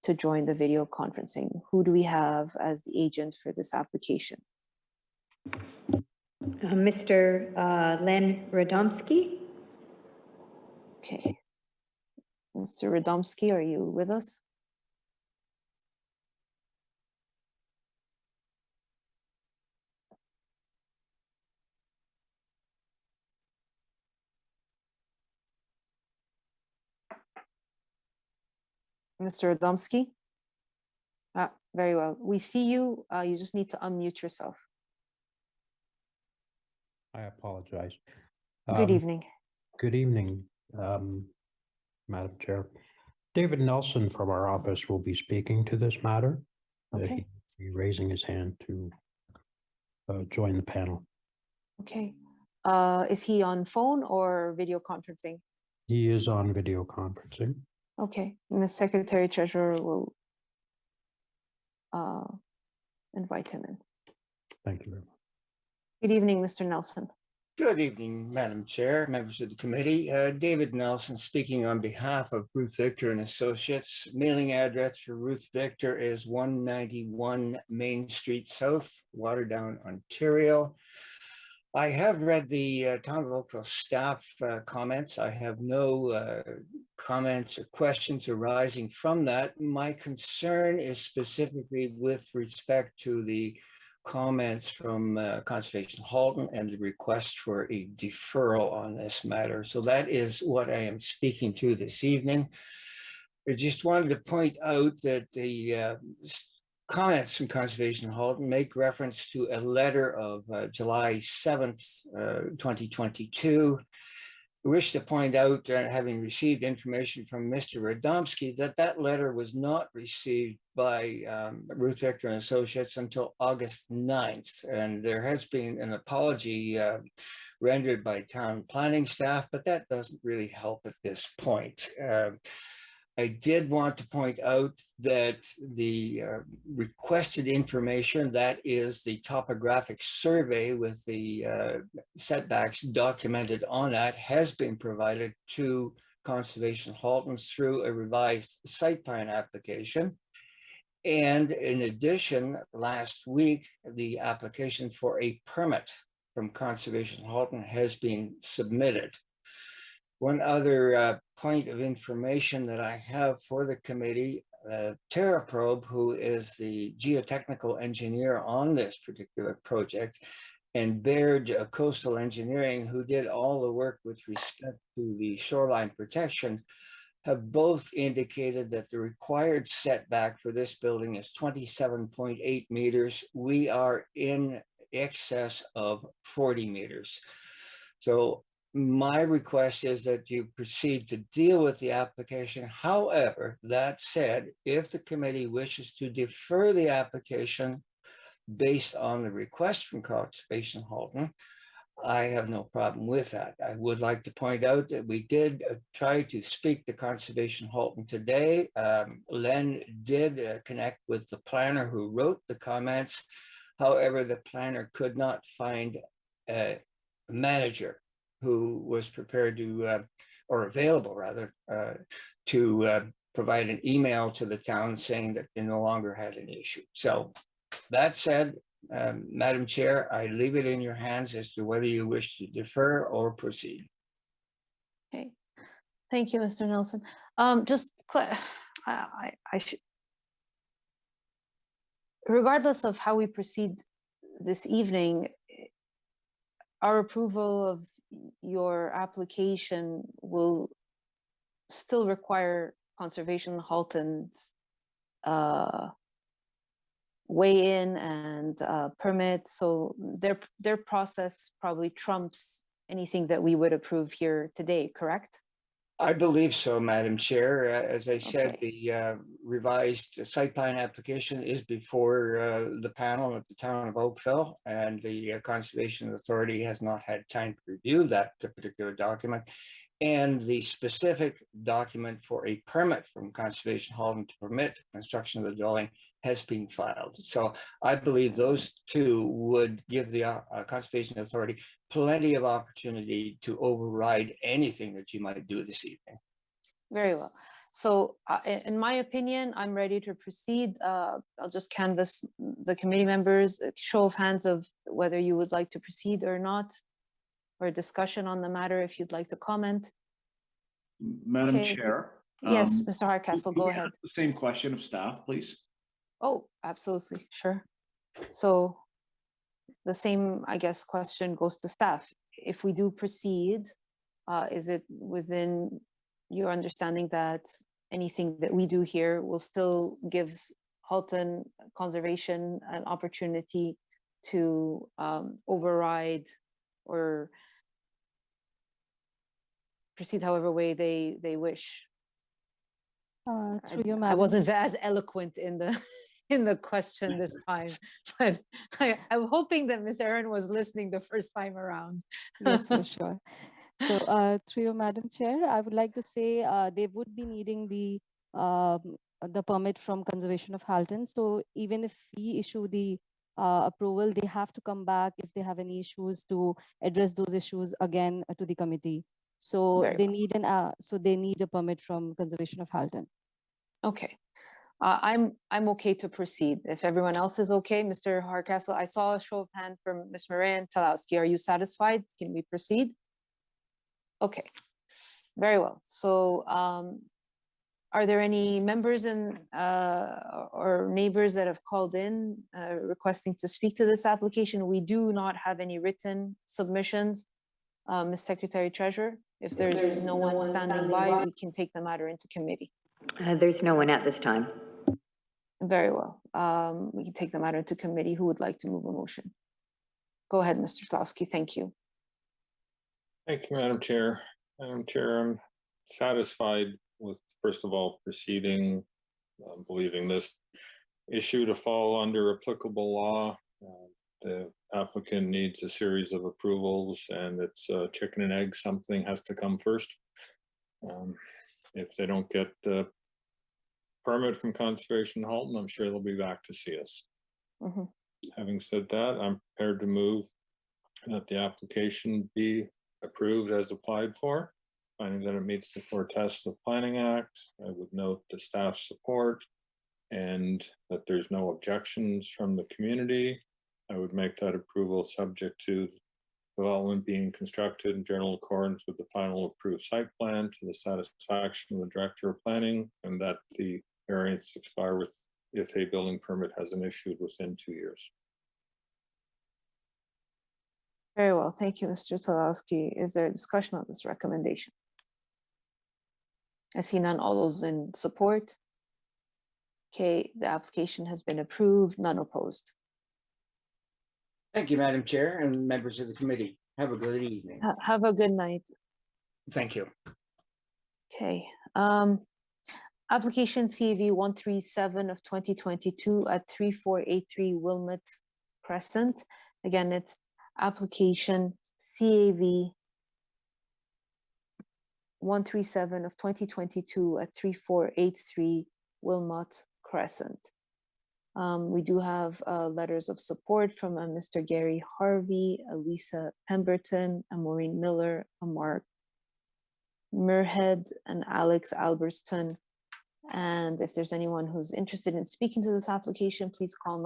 to join the video conferencing. Who do we have as the agent for this application? Mr. Len Radomski. Okay. Mr. Radomski, are you with us? Mr. Radomski? Very well. We see you. You just need to unmute yourself. I apologize. Good evening. Good evening, Madam Chair. David Nelson from our office will be speaking to this matter. Okay. He's raising his hand to join the panel. Okay. Is he on phone or video conferencing? He is on video conferencing. Okay. Ms. Secretary Treasurer will invite him in. Thank you very much. Good evening, Mr. Nelson. Good evening, Madam Chair, members of the committee. David Nelson speaking on behalf of Ruth Victor and Associates. Mailing address for Ruth Victor is 191 Main Street South, Waterdown, Ontario. I have read the Town of Oakville staff comments. I have no comments or questions arising from that. My concern is specifically with respect to the comments from Conservation Halton and the request for a deferral on this matter. So that is what I am speaking to this evening. I just wanted to point out that the comments from Conservation Halton make reference to a letter of July 7th, 2022. I wish to point out, having received information from Mr. Radomski, that letter was not received by Ruth Victor and Associates until August 9th. And there has been an apology rendered by town planning staff, but that doesn't really help at this point. I did want to point out that the requested information, that is the topographic survey with the setbacks documented on that, has been provided to Conservation Halton through a revised site plan application. And in addition, last week, the application for a permit from Conservation Halton has been submitted. One other point of information that I have for the committee, TerraProbe, who is the geotechnical engineer on this particular project, and Baird Coastal Engineering, who did all the work with respect to the shoreline protection, have both indicated that the required setback for this building is 27.8 meters. We are in excess of 40 meters. So my request is that you proceed to deal with the application. However, that said, if the committee wishes to defer the application based on the request from Conservation Halton, I have no problem with that. I would like to point out that we did try to speak to Conservation Halton today. Len did connect with the planner who wrote the comments. However, the planner could not find a manager who was prepared to, or available rather, to provide an email to the town saying that they no longer had an issue. So that said, Madam Chair, I leave it in your hands as to whether you wish to defer or proceed. Okay, thank you, Mr. Nelson. Just, I should, regardless of how we proceed this evening, our approval of your application will still require Conservation Halton's weigh in and permit. So their process probably trumps anything that we would approve here today, correct? I believe so, Madam Chair. As I said, Okay. the revised site plan application is before the panel at the town of Oakville, and the Conservation Authority has not had time to review that particular document. And the specific document for a permit from Conservation Halton to permit construction of the dwelling has been filed. So I believe those two would give the Conservation Authority plenty of opportunity to override anything that you might do this evening. Very well. So in my opinion, I'm ready to proceed. I'll just canvass the committee members, a show of hands of whether you would like to proceed or not, or a discussion on the matter if you'd like to comment. Madam Okay. Chair. Yes, Mr. Hardcastle, go ahead. The same question of staff, please. Oh, absolutely, sure. So the same, I guess, question goes to staff. If we do proceed, is it within your understanding that anything that we do here will still give Halton Conservation an opportunity to override or proceed however way they wish? Through you, I Madam. wasn't as eloquent in the in the question this time, but I'm hoping that Ms. Erin was listening the first time around. Yes, for sure. So through you, Madam Chair, I would like to say they would be needing the permit from Conservation of Halton. So even if we issue the approval, they have to come back if they have any issues to address those issues again to the committee. So Very they well. need a permit from Conservation of Halton. Okay. I'm okay to proceed. If everyone else is okay, Mr. Hardcastle, I saw a show of hands from Ms. Moran Talowski. Are you satisfied? Can we proceed? Okay, very well. So are there any members or neighbors that have called in requesting to speak to this application? We do not have any written submissions, Ms. Secretary Treasurer. If there's no one standing by, we can take the matter into committee. There's no one at this time. Very well. We can take the matter into committee. Who would like to move a motion? Go ahead, Mr. Slawski. Thank you. Thank you, Madam Chair. Madam Chair, I'm satisfied with, first of all, proceeding, believing this issue to fall under applicable law. The applicant needs a series of approvals, and it's chicken and egg. Something has to come first. If they don't get the permit from Conservation Halton, I'm sure they'll be back to see us. Mm-hmm. Having said that, I'm prepared to move that the application be approved as applied for, finding that it meets the four tests of the Planning Act. I would note the staff support and that there's no objections from the community. I would make that approval subject to development being constructed in general accordance with the final approved site plan to the satisfaction of the Director of Planning, and that the variance expire with if a building permit has been issued within 2 years. Very well. Thank you, Mr. Talowski. Is there a discussion on this recommendation? I see none. All those in support? Okay, the application has been approved. None opposed. Thank you, Madam Chair and members of the committee. Have a good evening. Have a good night. Thank you. Okay. Application CAV 137 of 2022 at 3483 Wilmot Crescent. Again, it's application CAV 137 of 2022 at 3483 Wilmot Crescent. We do have letters of support from Mr. Gary Harvey, Elisa Pemberton, Maureen Miller, Mark Muirhead, and Alex Alberston. And if there's anyone who's interested in speaking to this application, please call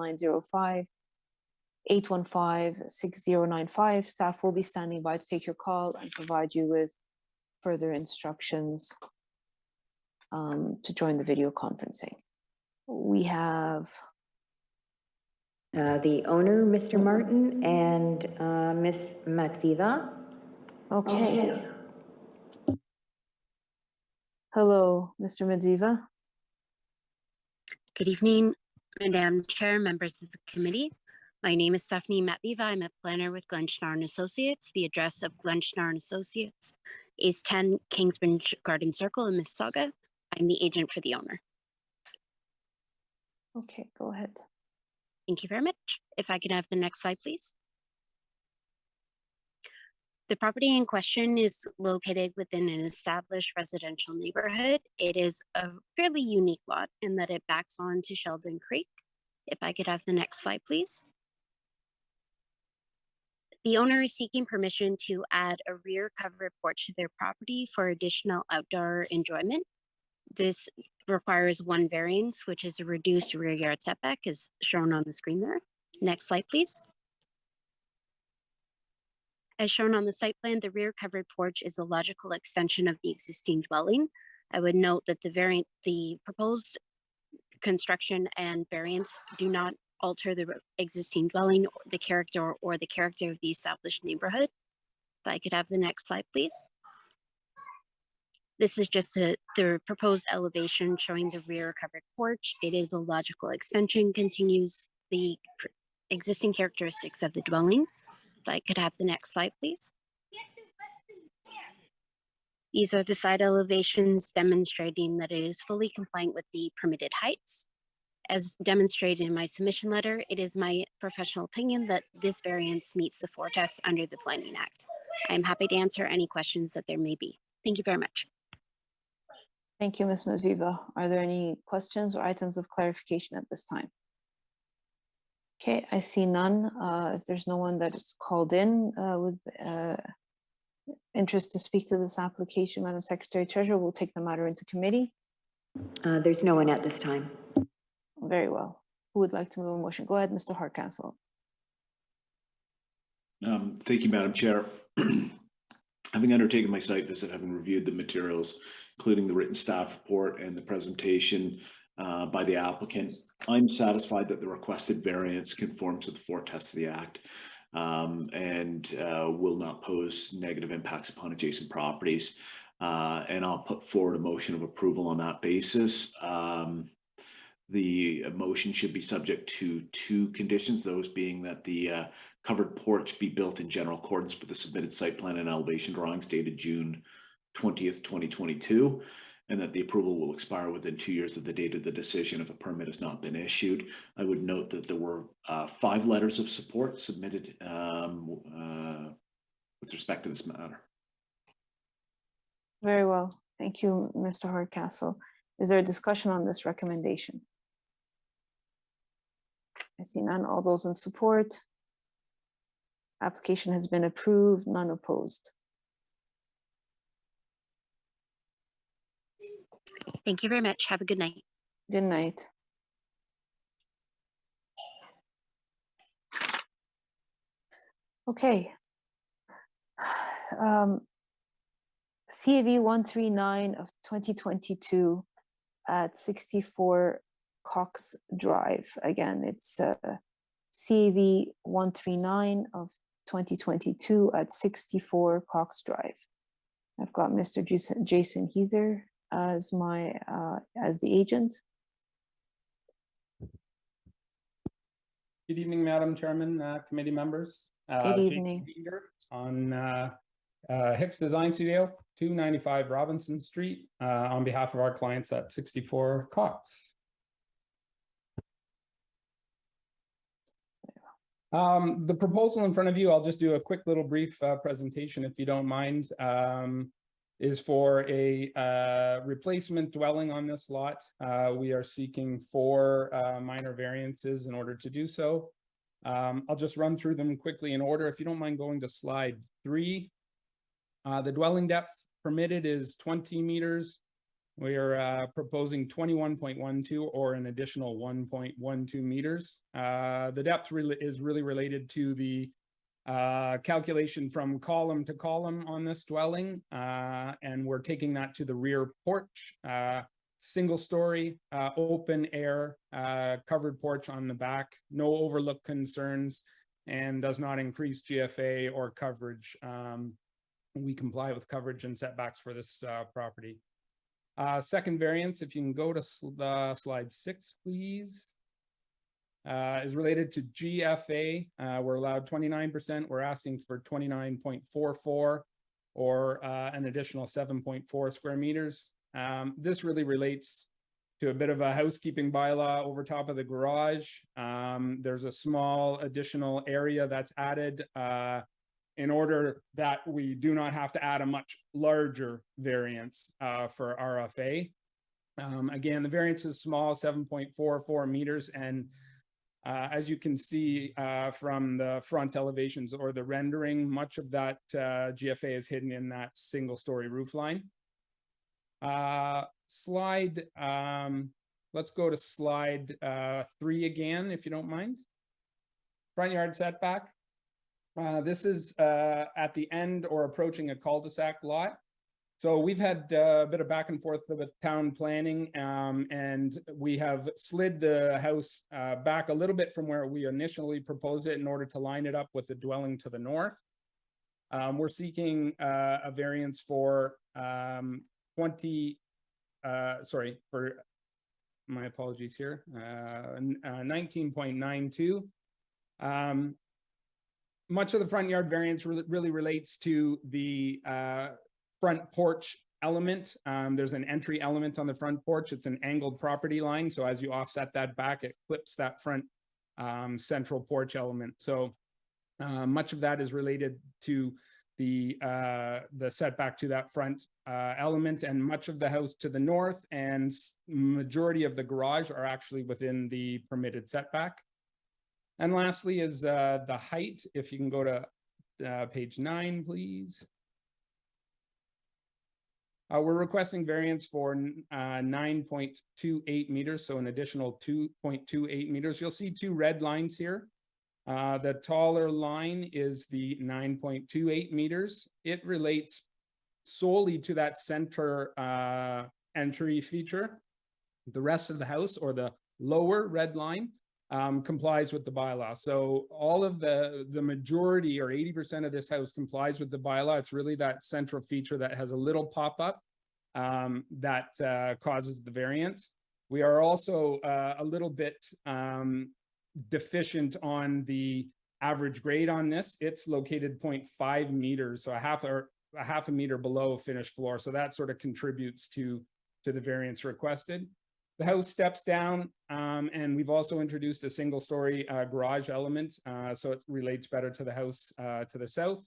905-815-6095. Staff will be standing by to take your call and provide you with further instructions to join the video conferencing. We have the owner, Mr. Martin, and Ms. Matviva. Okay. Hello, Mr. Madiva. Good evening, Madam Chair, members of the committee. My name is Stephanie Matviva. I'm a planner with Glenschnar and Associates. The address of Glenschnar and Associates is 10 Kingsbridge Garden Circle in Mississauga. I'm the agent for the owner. Okay, go ahead. Thank you very much. If I can have the next slide, please. The property in question is located within an established residential neighborhood. It is a fairly unique lot in that it backs on to Sheldon Creek. If I could have the next slide, please. The owner is seeking permission to add a rear covered porch to their property for additional outdoor enjoyment. This requires one variance, which is a reduced rear yard setback, as shown on the screen there. Next slide, please. As shown on the site plan, the rear covered porch is a logical extension of the existing dwelling. I would note that the proposed construction and variance do not alter the existing dwelling, or the character of the established neighborhood. If I could have the next slide, please. This is just the proposed elevation showing the rear covered porch. It is a logical extension, continues the existing characteristics of the dwelling. If I could have the next slide, please. These are the side elevations demonstrating that it is fully compliant with the permitted heights. As demonstrated in my submission letter, it is my professional opinion that this variance meets the 4 tests under the Planning Act. I am happy to answer any questions that there may be. Thank you very much. Thank you, Ms. Matviva. Are there any questions or items of clarification at this time? Okay, I see none. If there's no one that is called in with interest to speak to this application, Madam Secretary Treasurer, we'll take the matter into committee. There's no one at this time. Very well. Who would like to move a motion? Go ahead, Mr. Hardcastle. Thank you, Madam Chair. Having undertaken my site visit, having reviewed the materials, including the written staff report and the presentation by the applicant, I'm satisfied that the requested variance conforms to the 4 tests of the Act and will not pose negative impacts upon adjacent properties. And I'll put forward a motion of approval on that basis. The motion should be subject to 2 conditions, those being that the covered porch be built in general accordance with the submitted site plan and elevation drawings dated June 20th, 2022, and that the approval will expire within 2 years of the date of the decision if a permit has not been issued. I would note that there were 5 letters of support submitted with respect to this matter. Very well. Thank you, Mr. Hardcastle. Is there a discussion on this recommendation? I see none. All those in support? Application has been approved, none opposed. Thank you very much. Have a good night. Good night. Okay. CAV 139 of 2022 at 64 Cox Drive. Again, it's CAV 139 of 2022 at 64 Cox Drive. I've got Mr. Jason Heather as my as the agent. Good evening, Madam Chairman, committee members. Good evening. Jason Heather on Hicks Design Studio, 295 Robinson Street, on behalf of our clients at 64 Cox. The proposal in front of you, I'll just do a quick little brief presentation if you don't mind, is for a replacement dwelling on this lot. We are seeking 4 minor variances in order to do so. I'll just run through them quickly in order. If you don't mind going to slide 3. The dwelling depth permitted is 20 meters. We are proposing 21.12 or an additional 1.12 meters. The depth is really related to the calculation from column to column on this dwelling, and we're taking that to the rear porch, single story, open air, covered porch on the back, no overlook concerns, and does not increase GFA or coverage. We comply with coverage and setbacks for this property. Second variance, if you can go to slide 6, please. is related to GFA. We're allowed 29%. We're asking for 29.44 or an additional 7.4 square meters. This really relates to a bit of a housekeeping bylaw over top of the garage. There's a small additional area that's added in order that we do not have to add a much larger variance for RFA. Again, the variance is small, 7.44 meters. And as you can see from the front elevations or the rendering, much of that GFA is hidden in that single story roof line. Let's go to slide 3 again, if you don't mind. Front yard setback. This is at the end or approaching a cul-de-sac lot. So we've had a bit of back and forth with town planning, and we have slid the house back a little bit from where we initially proposed it in order to line it up with the dwelling to the north. We're seeking a variance for my apologies here, 19.92. Much of the front yard variance really relates to the front porch element. There's an entry element on the front porch. It's an angled property line. So as you offset that back, it clips that front central porch element. So much of that is related to the setback to that front element, and much of the house to the north and majority of the garage are actually within the permitted setback. And lastly is the height. If you can go to page 9, please. We're requesting variance for 9.28 meters, so an additional 2.28 meters. You'll see 2 red lines here. The taller line is the 9.28 meters. It relates solely to that center entry feature. The rest of the house, or the lower red line, complies with the bylaw. So all of the majority, or 80% of this house, complies with the bylaw. It's really that central feature that has a little pop-up that causes the variance. We are also a little bit deficient on the average grade on this. It's located 0.5 meters, so a half a meter below finished floor. So that sort of contributes to the variance requested. The house steps down, and we've also introduced a single story garage element, so it relates better to the house to the south.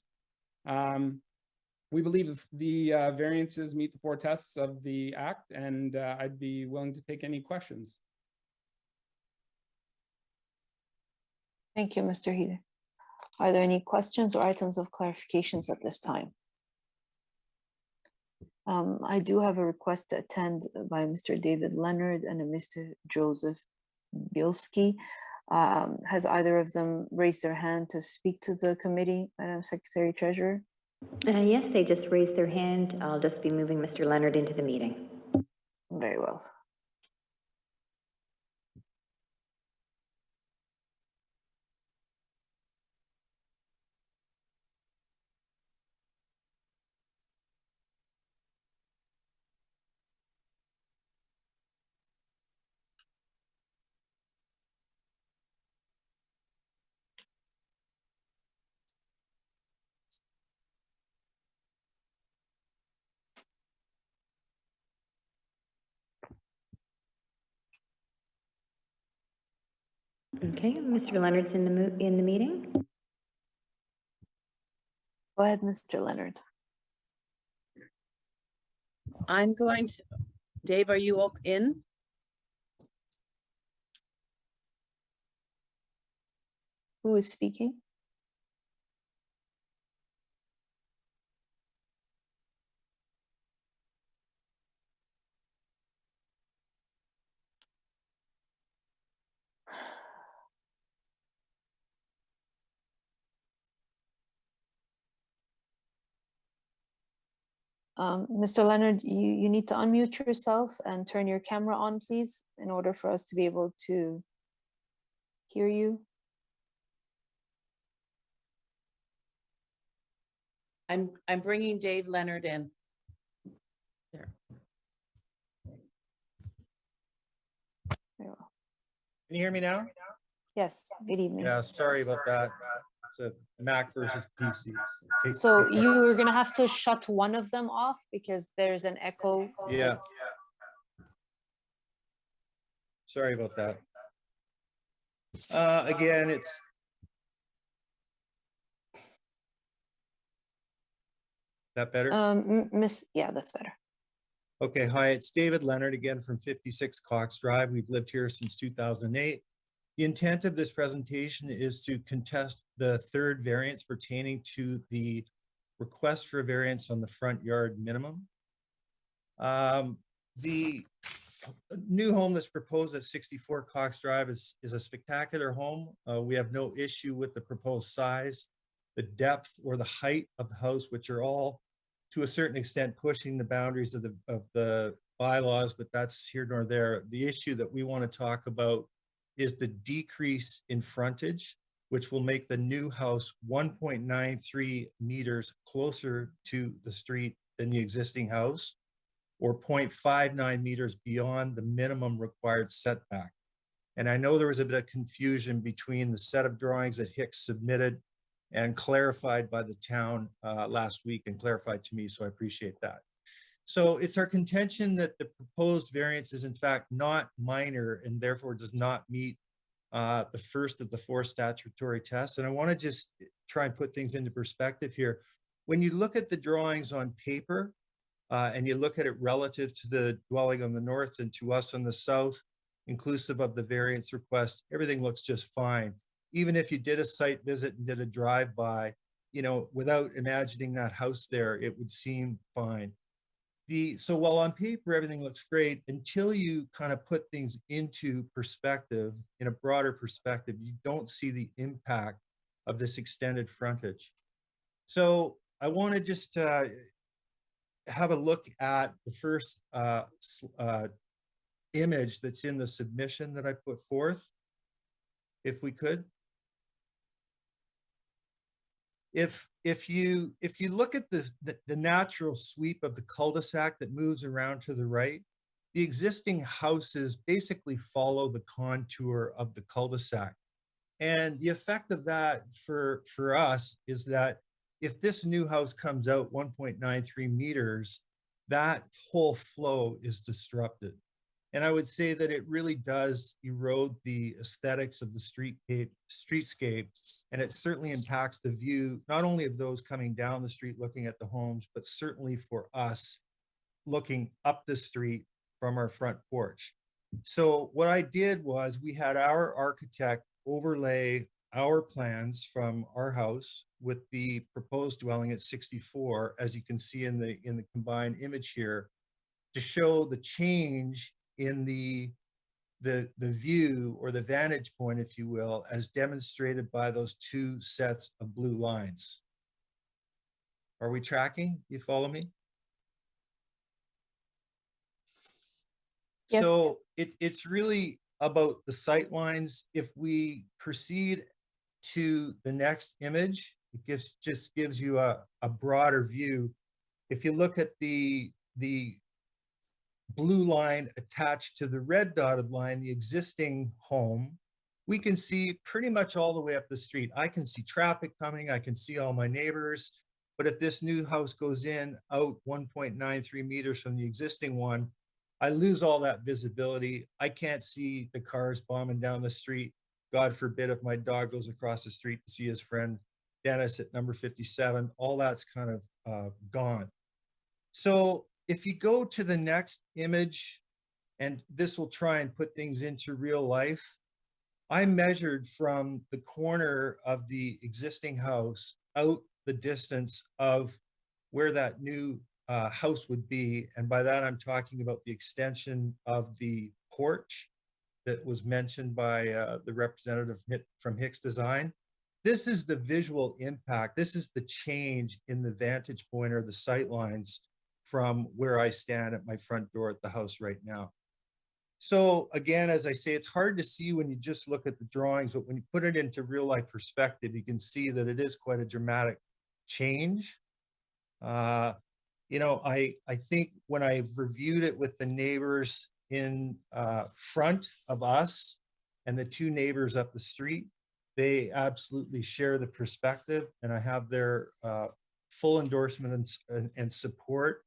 We believe the variances meet the 4 tests of the act, and I'd be willing to take any questions. Thank you, Mr. Heater. Are there any questions or items of clarifications at this time? I do have a request to attend by Mr. David Leonard and a Mr. Joseph Bielski. Has either of them raised their hand to speak to the committee, Madam Secretary Treasurer? Yes, they just raised their hand. I'll just be moving Mr. Leonard into the meeting. Very well. Okay, Mr. Leonard's in the meeting. Go ahead, Mr. Leonard. I'm going to, Dave, are you in? Who is speaking? Mr. Leonard, you need to unmute yourself and turn your camera on, please, in order for us to be able to hear you. I'm bringing Dave Leonard in. There. Very well. Can you hear me now? Yes, good evening. Yeah, sorry about that. It's a Mac versus PC. So you were gonna have to shut one of them off because there's an echo. Yeah. Sorry about that. Again, it's that better? Yeah, that's better. Okay, hi, it's David Leonard again from 56 Cox Drive. We've lived here since 2008. The intent of this presentation is to contest the third variance pertaining to the request for a variance on the front yard minimum. The new home that's proposed at 64 Cox Drive is a spectacular home. We have no issue with the proposed size, the depth, or the height of the house, which are all to a certain extent pushing the boundaries of the bylaws, but that's here nor there. The issue that we want to talk about is the decrease in frontage, which will make the new house 1.93 meters closer to the street than the existing house, or 0.59 meters beyond the minimum required setback. And I know there was a bit of confusion between the set of drawings that Hicks submitted and clarified by the town last week, and clarified to me, so I appreciate that. So it's our contention that the proposed variance is in fact not minor and therefore does not meet the first of the 4 statutory tests. And I want to just try and put things into perspective here. When you look at the drawings on paper and you look at it relative to the dwelling on the north and to us on the south, inclusive of the variance request, everything looks just fine. Even if you did a site visit and did a drive-by, you know, without imagining that house there, it would seem fine. So while on paper everything looks great, until you kind of put things into perspective, in a broader perspective, you don't see the impact of this extended frontage. So I want to just have a look at the first image that's in the submission that I put forth, if we could. If you look at the natural sweep of the cul-de-sac that moves around to the right, the existing houses basically follow the contour of the cul-de-sac. And the effect of that for us is that if this new house comes out 1.93 meters, that whole flow is disrupted. And I would say that it really does erode the aesthetics of the streetscape, and it certainly impacts the view, not only of those coming down the street looking at the homes, but certainly for us looking up the street from our front porch. So what I did was we had our architect overlay our plans from our house with the proposed dwelling at 64, as you can see in the combined image here, to show the change in the view or the vantage point, if you will, as demonstrated by those 2 sets of blue lines. Are we tracking? You follow me? Yes. So it's really about the sight lines. If we proceed to the next image, it just gives you a broader view. If you look at the blue line attached to the red dotted line, the existing home, we can see pretty much all the way up the street. I can see traffic coming, I can see all my neighbors, but if this new house goes in out 1.93 meters from the existing one, I lose all that visibility. I can't see the cars bombing down the street. God forbid if my dog goes across the street to see his friend Dennis at number 57, all that's kind of gone. So if you go to the next image, and this will try and put things into real life, I measured from the corner of the existing house out the distance of where that new house would be. And by that, I'm talking about the extension of the porch that was mentioned by the representative from Hicks Design. This is the visual impact. This is the change in the vantage point or the sight lines from where I stand at my front door at the house right now. So again, as I say, it's hard to see when you just look at the drawings, but when you put it into real life perspective, you can see that it is quite a dramatic change. You know, I think when I've reviewed it with the neighbors in front of us, and the two neighbors up the street, they absolutely share the perspective, and I have their full endorsement and support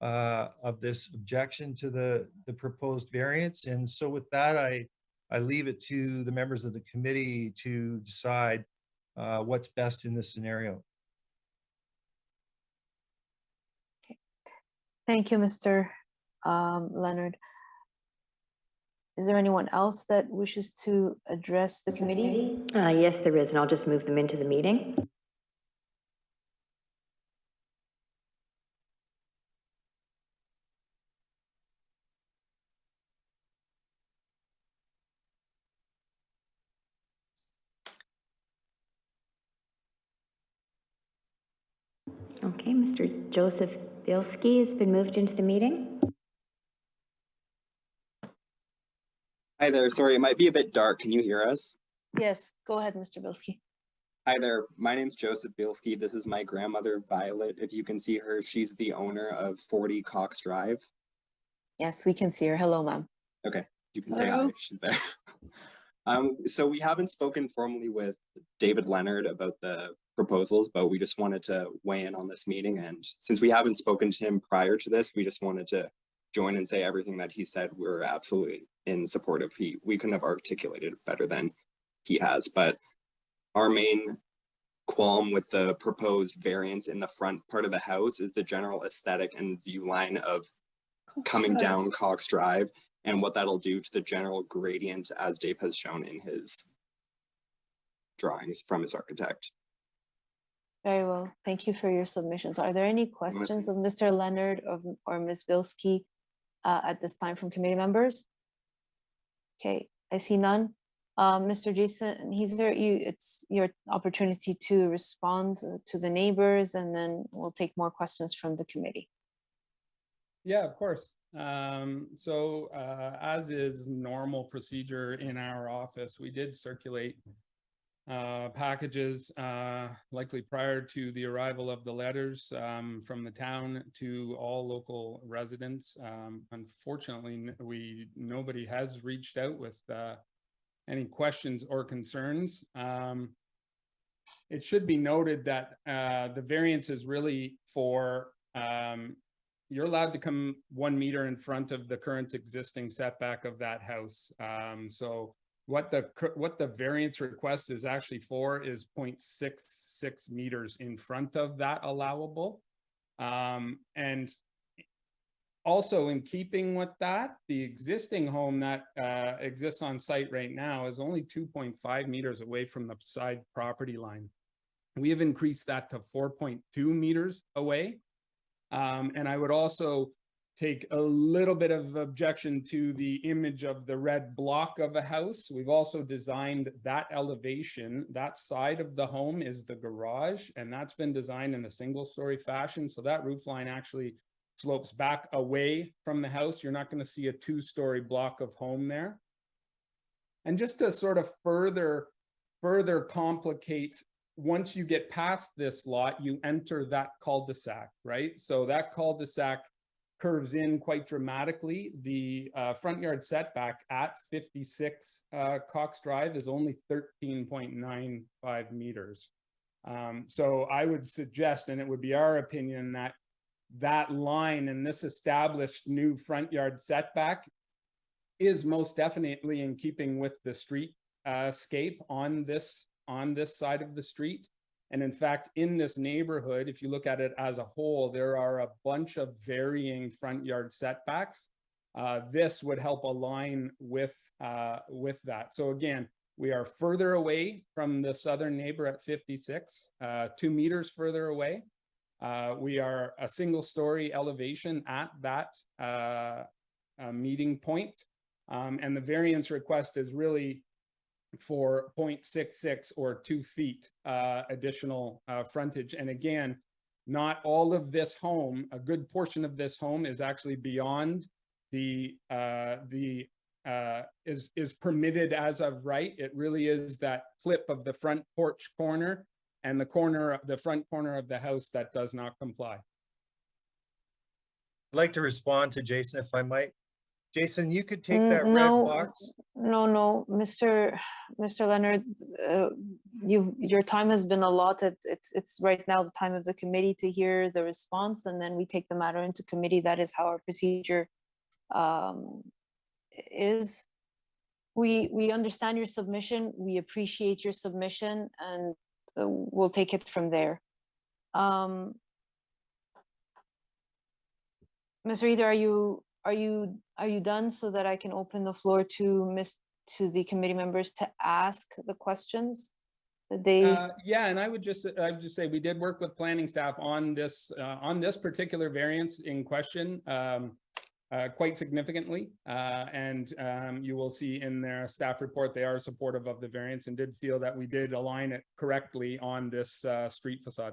of this objection to the proposed variance. And so with that, I leave it to the members of the committee to decide what's best in this scenario. Thank you, Mr. Leonard. Is there anyone else that wishes to address the committee? Yes, there is, and I'll just move them into the meeting. Okay, Mr. Joseph Bilski has been moved into the meeting. Hi there. Sorry, it might be a bit dark. Can you hear us? Yes, go ahead, Mr. Bilski. Hi there. My name's Joseph Bilski. This is my grandmother, Violet. If you can see her, she's the owner of 40 Cox Drive. Yes, we can see her. Hello, ma'am. Okay, you can say hi. She's there. So we haven't spoken formally with David Leonard about the proposals, but we just wanted to weigh in on this meeting. And since we haven't spoken to him prior to this, we just wanted to join and say everything that he said we're absolutely in support of. We couldn't have articulated it better than he has. But our main qualm with the proposed variance in the front part of the house is the general aesthetic and view line of coming down Cox Drive and what that'll do to the general gradient, as Dave has shown in his drawings from his architect. Very well. Thank you for your submissions. Are there any questions of Mr. Leonard or Ms. Bilski at this time from committee members? Okay, I see none. Mr. Jason Heather, it's your opportunity to respond to the neighbors, and then we'll take more questions from the committee. Yeah, of course. As is normal procedure in our office, we did circulate packages likely prior to the arrival of the letters from the town to all local residents. Unfortunately, nobody has reached out with any questions or concerns. It should be noted that the variance is really for you're allowed to come 1 meter in front of the current existing setback of that house. So what the variance request is actually for is 0.66 meters in front of that allowable. And also in keeping with that, the existing home that exists on site right now is only 2.5 meters away from the side property line. We have increased that to 4.2 meters away. And I would also take a little bit of objection to the image of the red block of a house. We've also designed that elevation. That side of the home is the garage, and that's been designed in a single-story fashion. So that roof line actually slopes back away from the house. You're not going to see a 2-story block of home there. And just to sort of further complicate, once you get past this lot, you enter that cul-de-sac, right? So that cul-de-sac curves in quite dramatically. The front yard setback at 56 Cox Drive is only 13.95 meters. So I would suggest, and it would be our opinion, that that line and this established new front yard setback is most definitely in keeping with the street scape on this side of the street. And in fact, in this neighborhood, if you look at it as a whole, there are a bunch of varying front yard setbacks. This would help align with that. So again, we are further away from the southern neighbor at 56, 2 meters further away. We are a single-story elevation at that meeting point. And the variance request is really for 0.66 or 2 feet additional frontage. And again, not all of this home, a good portion of this home is actually beyond is permitted as of right. It really is that clip of the front porch corner and the front corner of the house that does not comply. I'd like to respond to Jason, if I might. Jason, you could take that red No, box. no, Mr. Leonard, your time has been allotted. It's right now the time of the committee to hear the response, and then we take the matter into committee. That is how our procedure is. We understand your submission. We appreciate your submission, and we'll take it from there. Mr. Either, are you done so that I can open the floor to the committee members to ask the questions that they? Yeah, and I would just say we did work with planning staff on this particular variance in question quite significantly, and you will see in their staff report they are supportive of the variance and did feel that we did align it correctly on this street facade.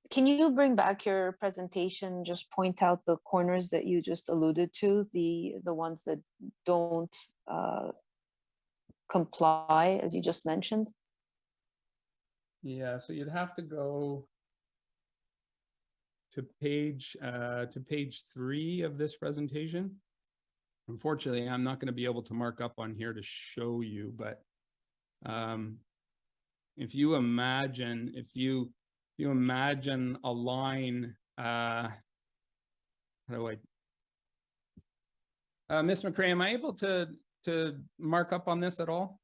Can you bring back your presentation? Just point out the corners that you just alluded to, the ones that don't comply, as you just mentioned. Yeah, so you'd have to go to page 3 of this presentation. Unfortunately, I'm not going to be able to mark up on here to show you, but if you imagine a line, how do I, Ms. McCray, am I able to mark up on this at all?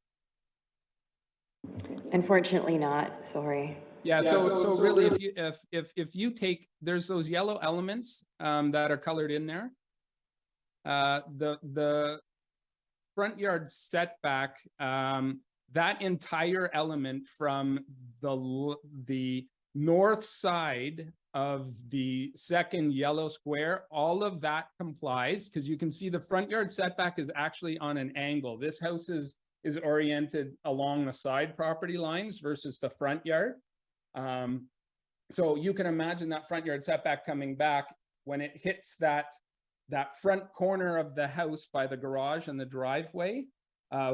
Unfortunately not, sorry. Yeah, so really, if you take, there's those yellow elements that are colored in there. The front yard setback, that entire element from the north side of the second yellow square, all of that complies, because you can see the front yard setback is actually on an angle. This house is oriented along the side property lines versus the front yard. So you can imagine that front yard setback coming back when it hits that front corner of the house by the garage and the driveway.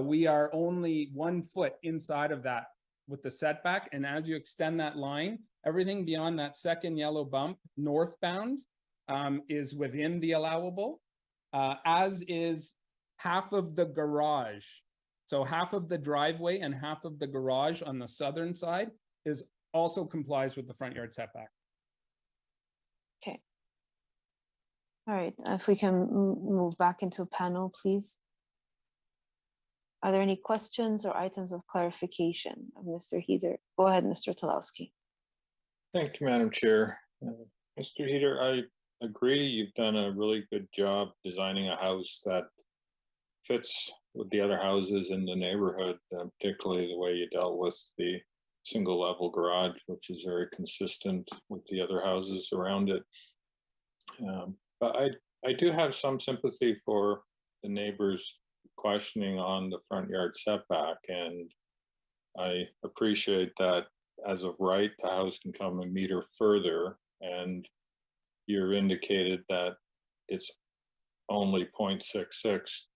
We are only 1 foot inside of that with the setback, and as you extend that line, everything beyond that second yellow bump northbound is within the allowable, as is half of the garage. So half of the driveway and half of the garage on the southern side is also complies with the front yard setback. Okay. All right, if we can move back into panel, please. Are there any questions or items of clarification of Mr. Heather? Go ahead, Mr. Talowski. Thank you, Madam Chair. Mr. Heater, I agree you've done a really good job designing a house that fits with the other houses in the neighborhood, particularly the way you dealt with the single level garage, which is very consistent with the other houses around it. But I do have some sympathy for the neighbors questioning on the front yard setback, and I appreciate that as of right, the house can come a meter further, and you've indicated that it's only 0.66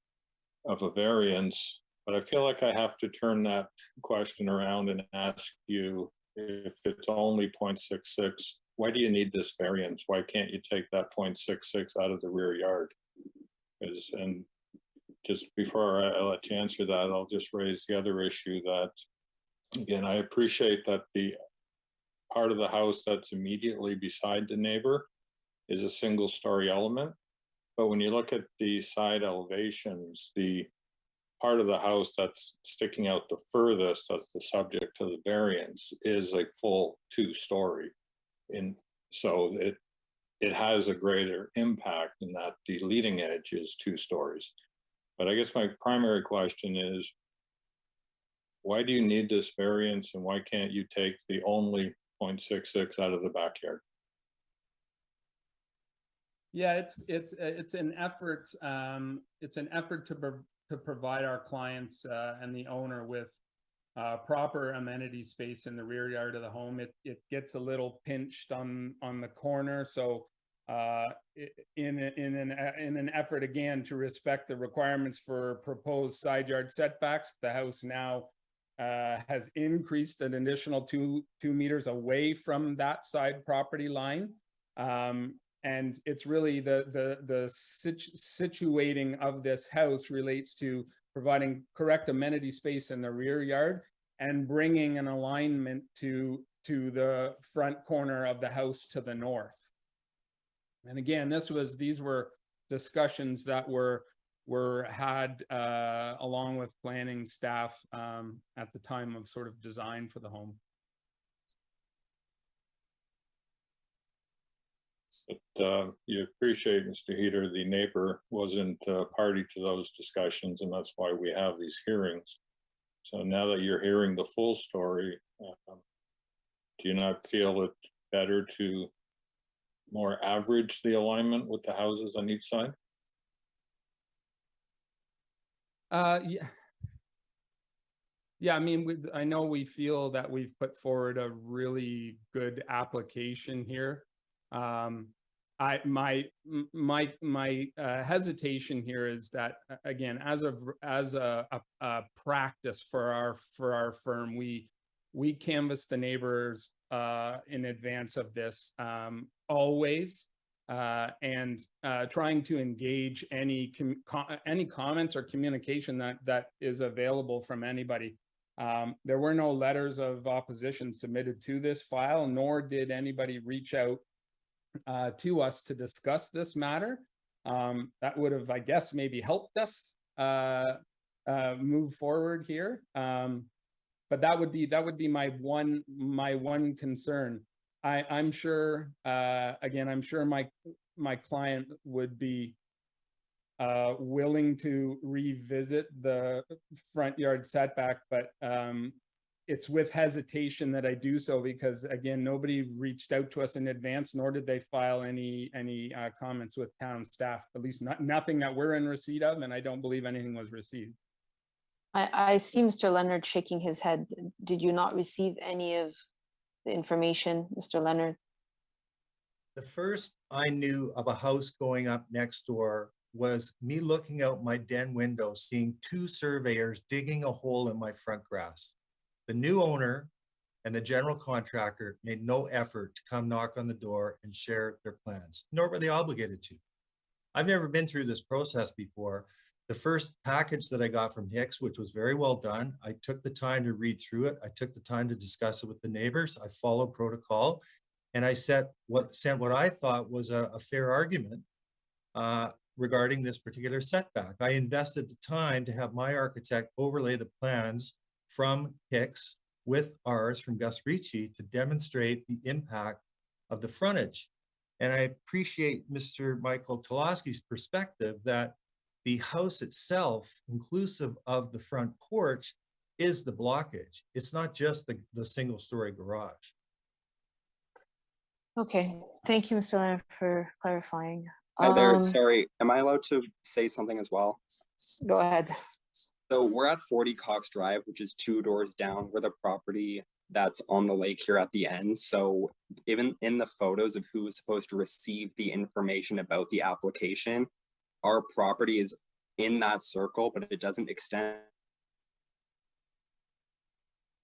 of a variance, but I feel like I have to turn that question around and ask you, if it's only 0.66, why do you need this variance? Why can't you take that 0.66 out of the rear yard? And just before I let you answer that, I'll just raise the other issue that, again, I appreciate that the part of the house that's immediately beside the neighbor is a single story element. But when you look at the side elevations, the part of the house that's sticking out the furthest, that's the subject to the variance, is a full 2-story. And so it has a greater impact in that the leading edge is 2 stories. But I guess my primary question is, why do you need this variance, and why can't you take the only 0.66 out of the backyard? Yeah, it's an effort. It's an effort to provide our clients and the owner with proper amenity space in the rear yard of the home. It gets a little pinched on the corner, so in an effort again to respect the requirements for proposed side yard setbacks, the house now has increased an additional 2 meters away from that side property line. And it's really the situating of this house relates to providing correct amenity space in the rear yard and bringing an alignment to the front corner of the house to the north. And again, these were discussions that were had along with planning staff at the time of sort of design for the home. But you appreciate, Mr. Heater, the neighbor wasn't party to those discussions, and that's why we have these hearings. So now that you're hearing the full story, do you not feel it better to more average the alignment with the houses on each side? Yeah, I mean, I know we feel that we've put forward a really good application here. My hesitation here is that, again, as a practice for our firm, we canvass the neighbors in advance of this always, and trying to engage any comments or communication that is available from anybody. There were no letters of opposition submitted to this file, nor did anybody reach out to us to discuss this matter. That would have, I guess, maybe helped us move forward here. But that would be my one concern. I'm sure, again, I'm sure my client would be willing to revisit the front yard setback, but it's with hesitation that I do so, because again, nobody reached out to us in advance, nor did they file any comments with town staff, at least nothing that we're in receipt of, and I don't believe anything was received. I see Mr. Leonard shaking his head. Did you not receive any of the information, Mr. Leonard? The first I knew of a house going up next door was me looking out my den window, seeing two surveyors digging a hole in my front grass. The new owner and the general contractor made no effort to come knock on the door and share their plans, nor were they obligated to. I've never been through this process before. The first package that I got from Hicks, which was very well done, I took the time to read through it. I took the time to discuss it with the neighbors. I followed protocol, and I sent what I thought was a fair argument regarding this particular setback. I invested the time to have my architect overlay the plans from Hicks with ours from Gus Ricci to demonstrate the impact of the frontage. And I appreciate Mr. Michael Toloski's perspective that the house itself, inclusive of the front porch, is the blockage. It's not just the single-story garage. Okay, thank you, Mr. Leonard, for clarifying. Hi there, sorry, am I allowed to say something as well? Go ahead. So we're at 40 Cox Drive, which is 2 doors down. We're the property that's on the lake here at the end. So even in the photos of who is supposed to receive the information about the application, our property is in that circle, but it doesn't extend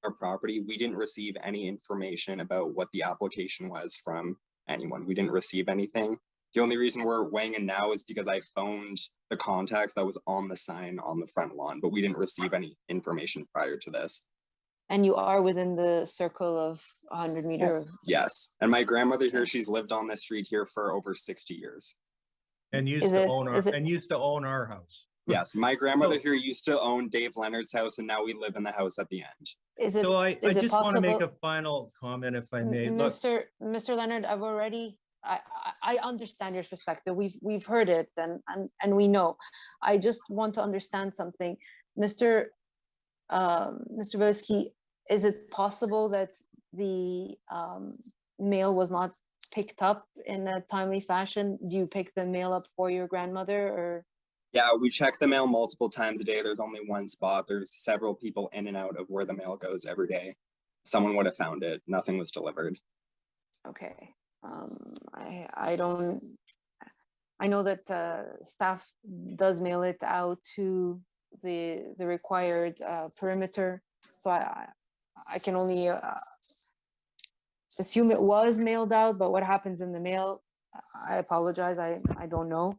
our property. We didn't receive any information about what the application was from anyone. We didn't receive anything. The only reason we're weighing in now is because I phoned the contacts that was on the sign on the front lawn, but we didn't receive any information prior to this. And you are within the circle of 100 meters? Yes, and my grandmother here, she's lived on this street here for over 60 years. And used to own our house. Yes, my grandmother here used to own Dave Leonard's house, and now we live in the house at the end. So I just want to make a final comment, if I may. Mr. Leonard, I understand your perspective. We've heard it and we know. I just want to understand something. Mr. Velisky, is it possible that the mail was not picked up in a timely fashion? Do you pick the mail up for your grandmother, or? Yeah, we check the mail multiple times a day. There's only one spot. There's several people in and out of where the mail goes every day. Someone would have found it. Nothing was delivered. Okay. I know that staff does mail it out to the required perimeter. So I can only assume it was mailed out, but what happens in the mail, I apologize. I don't know.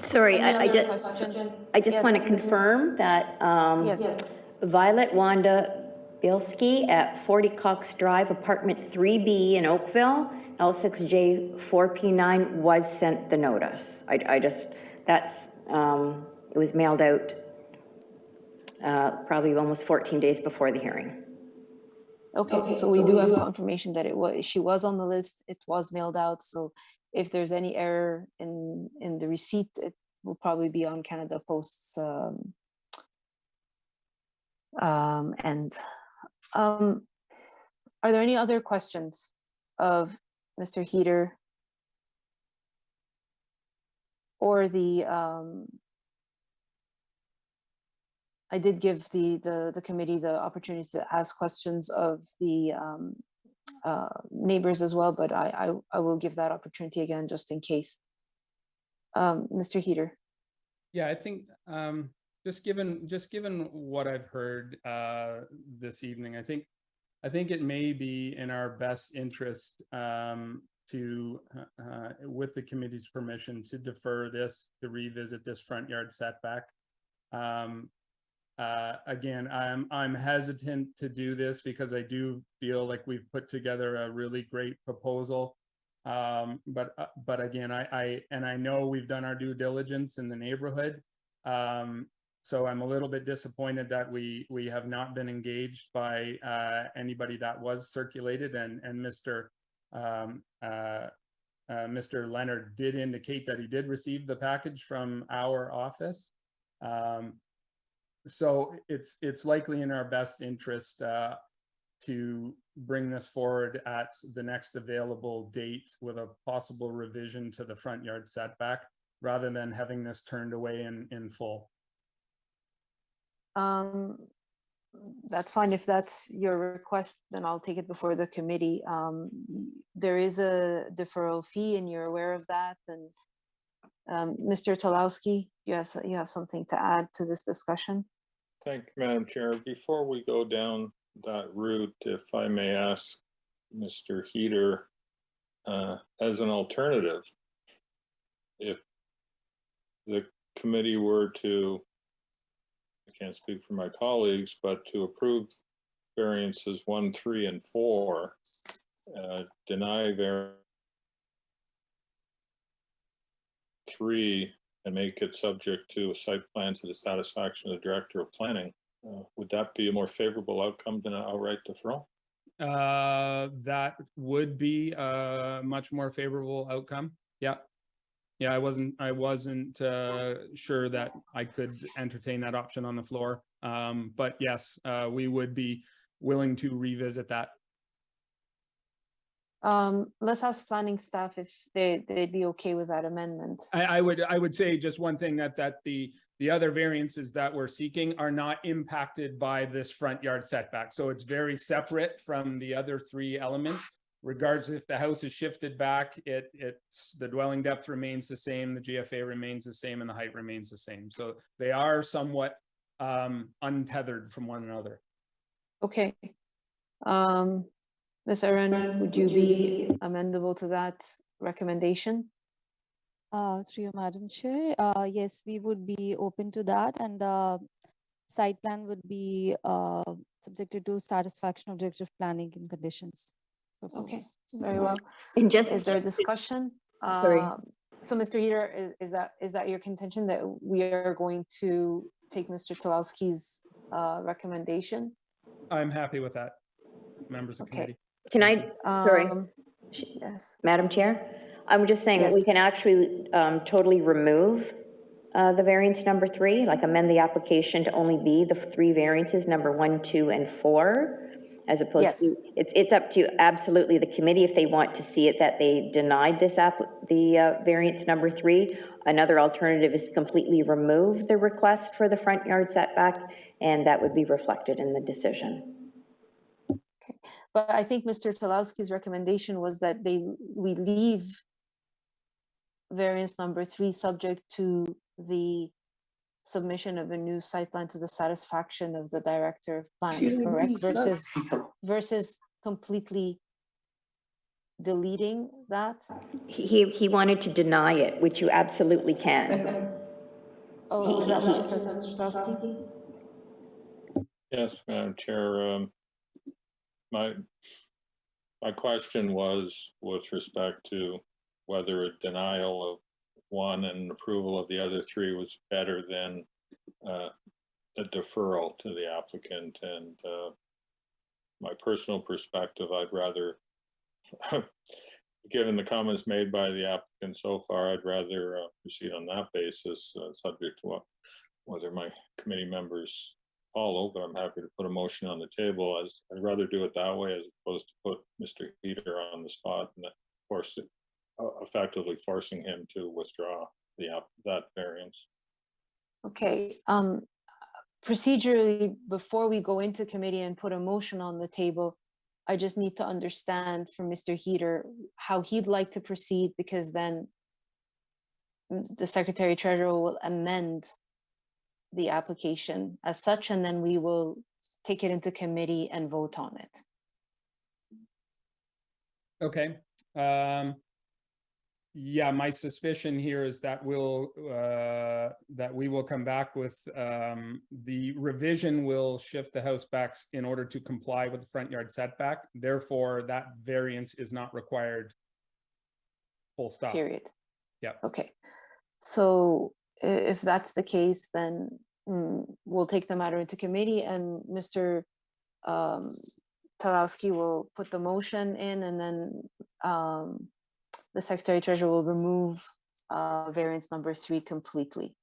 Sorry, Any I other just, questions? I just want to Yes, Ms. confirm that Yes. Violet Wanda Bielski at 40 Cox Drive, apartment 3B in Oakville, L6J 4P9 was sent the notice. I just, that's, it was mailed out probably almost 14 days before the hearing. Okay, so we do have confirmation that she was on the list. It was mailed out. So if there's any error in the receipt, it will probably be on Canada Post's end. Are there any other questions of Mr. Heater or the I did give the committee the opportunity to ask questions of the neighbors as well, but I will give that opportunity again just in case. Mr. Heater. Yeah, I think just given what I've heard this evening, I think it may be in our best interest to, with the committee's permission, to defer this, to revisit this front yard setback. Again, I'm hesitant to do this because I do feel like we've put together a really great proposal. But again, I know we've done our due diligence in the neighborhood. So I'm a little bit disappointed that we have not been engaged by anybody that was circulated, and Mr. Leonard did indicate that he did receive the package from our office. So it's likely in our best interest to bring this forward at the next available date with a possible revision to the front yard setback, rather than having this turned away in full. That's fine. If that's your request, then I'll take it before the committee. There is a deferral fee and you're aware of that. And Mr. Talowski, you have something to add to this discussion? Thank you, Madam Chair. Before we go down that route, if I may ask Mr. Heater, as an alternative, if the committee were to, I can't speak for my colleagues, but to approve variances 1, 3, and 4, deny variance 3, and make it subject to a site plan to the satisfaction of the Director of Planning, would that be a more favorable outcome than an outright deferral? That would be a much more favorable outcome. Yeah. Yeah, I wasn't sure that I could entertain that option on the floor. But yes, we would be willing to revisit that. Let's ask planning staff if they'd be okay with that amendment. I would say just one thing, that the other variances that we're seeking are not impacted by this front yard setback. So it's very separate from the other 3 elements. Regardless if the house is shifted back, it's the dwelling depth remains the same, the GFA remains the same, and the height remains the same. So they are somewhat untethered from one another. Okay. Ms. Aaron, would you be amendable to that recommendation? Through you, Madam Chair, yes, we would be open to that, and the site plan would be subjected to satisfaction of directive planning and conditions. Okay, very well. And just, is there a discussion? Sorry. So Mr. Heater, is that your contention that we are going to take Mr. Talowski's recommendation? I'm happy with that, members of committee. Can I, sorry, yes, Madam Chair? I'm just saying we can actually totally remove the variance number 3, like amend the application to only be the 3 variances, number 1, 2, and 4, as opposed to, it's up to absolutely the committee if they want to see it that they denied this the variance number 3. Another alternative is to completely remove the request for the front yard setback, and that would be reflected in the decision. Okay. But I think Mr. Talowski's recommendation was that we leave variance number 3 subject to the submission of a new site plan to the satisfaction of the Director of Planning, correct? Versus completely deleting that? He wanted to deny it, which you absolutely can. Oh, is that what you said, Mr. Strasky? Yes, Madam Chair. My question was with respect to whether a denial of one and approval of the other three was better than a deferral to the applicant. And my personal perspective, I'd rather, given the comments made by the applicant so far, I'd rather proceed on that basis, subject to whether my committee members follow, but I'm happy to put a motion on the table. As I'd rather do it that way as opposed to put Mr. Heater on the spot and force it, effectively forcing him to withdraw that variance. Okay, procedurally, before we go into committee and put a motion on the table, I just need to understand from Mr. Heater how he'd like to proceed, because then the Secretary Treasurer will amend the application as such, and then we will take it into committee and vote on it. Okay. Yeah, my suspicion here is that we will come back with the revision will shift the house backs in order to comply with the front yard setback. Therefore, that variance is not required. Full stop. Period. Yeah. Okay. So if that's the case, then we'll take the matter into committee, and Mr. Talowski will put the motion in, and then the Secretary Treasurer will remove variance number 3 completely.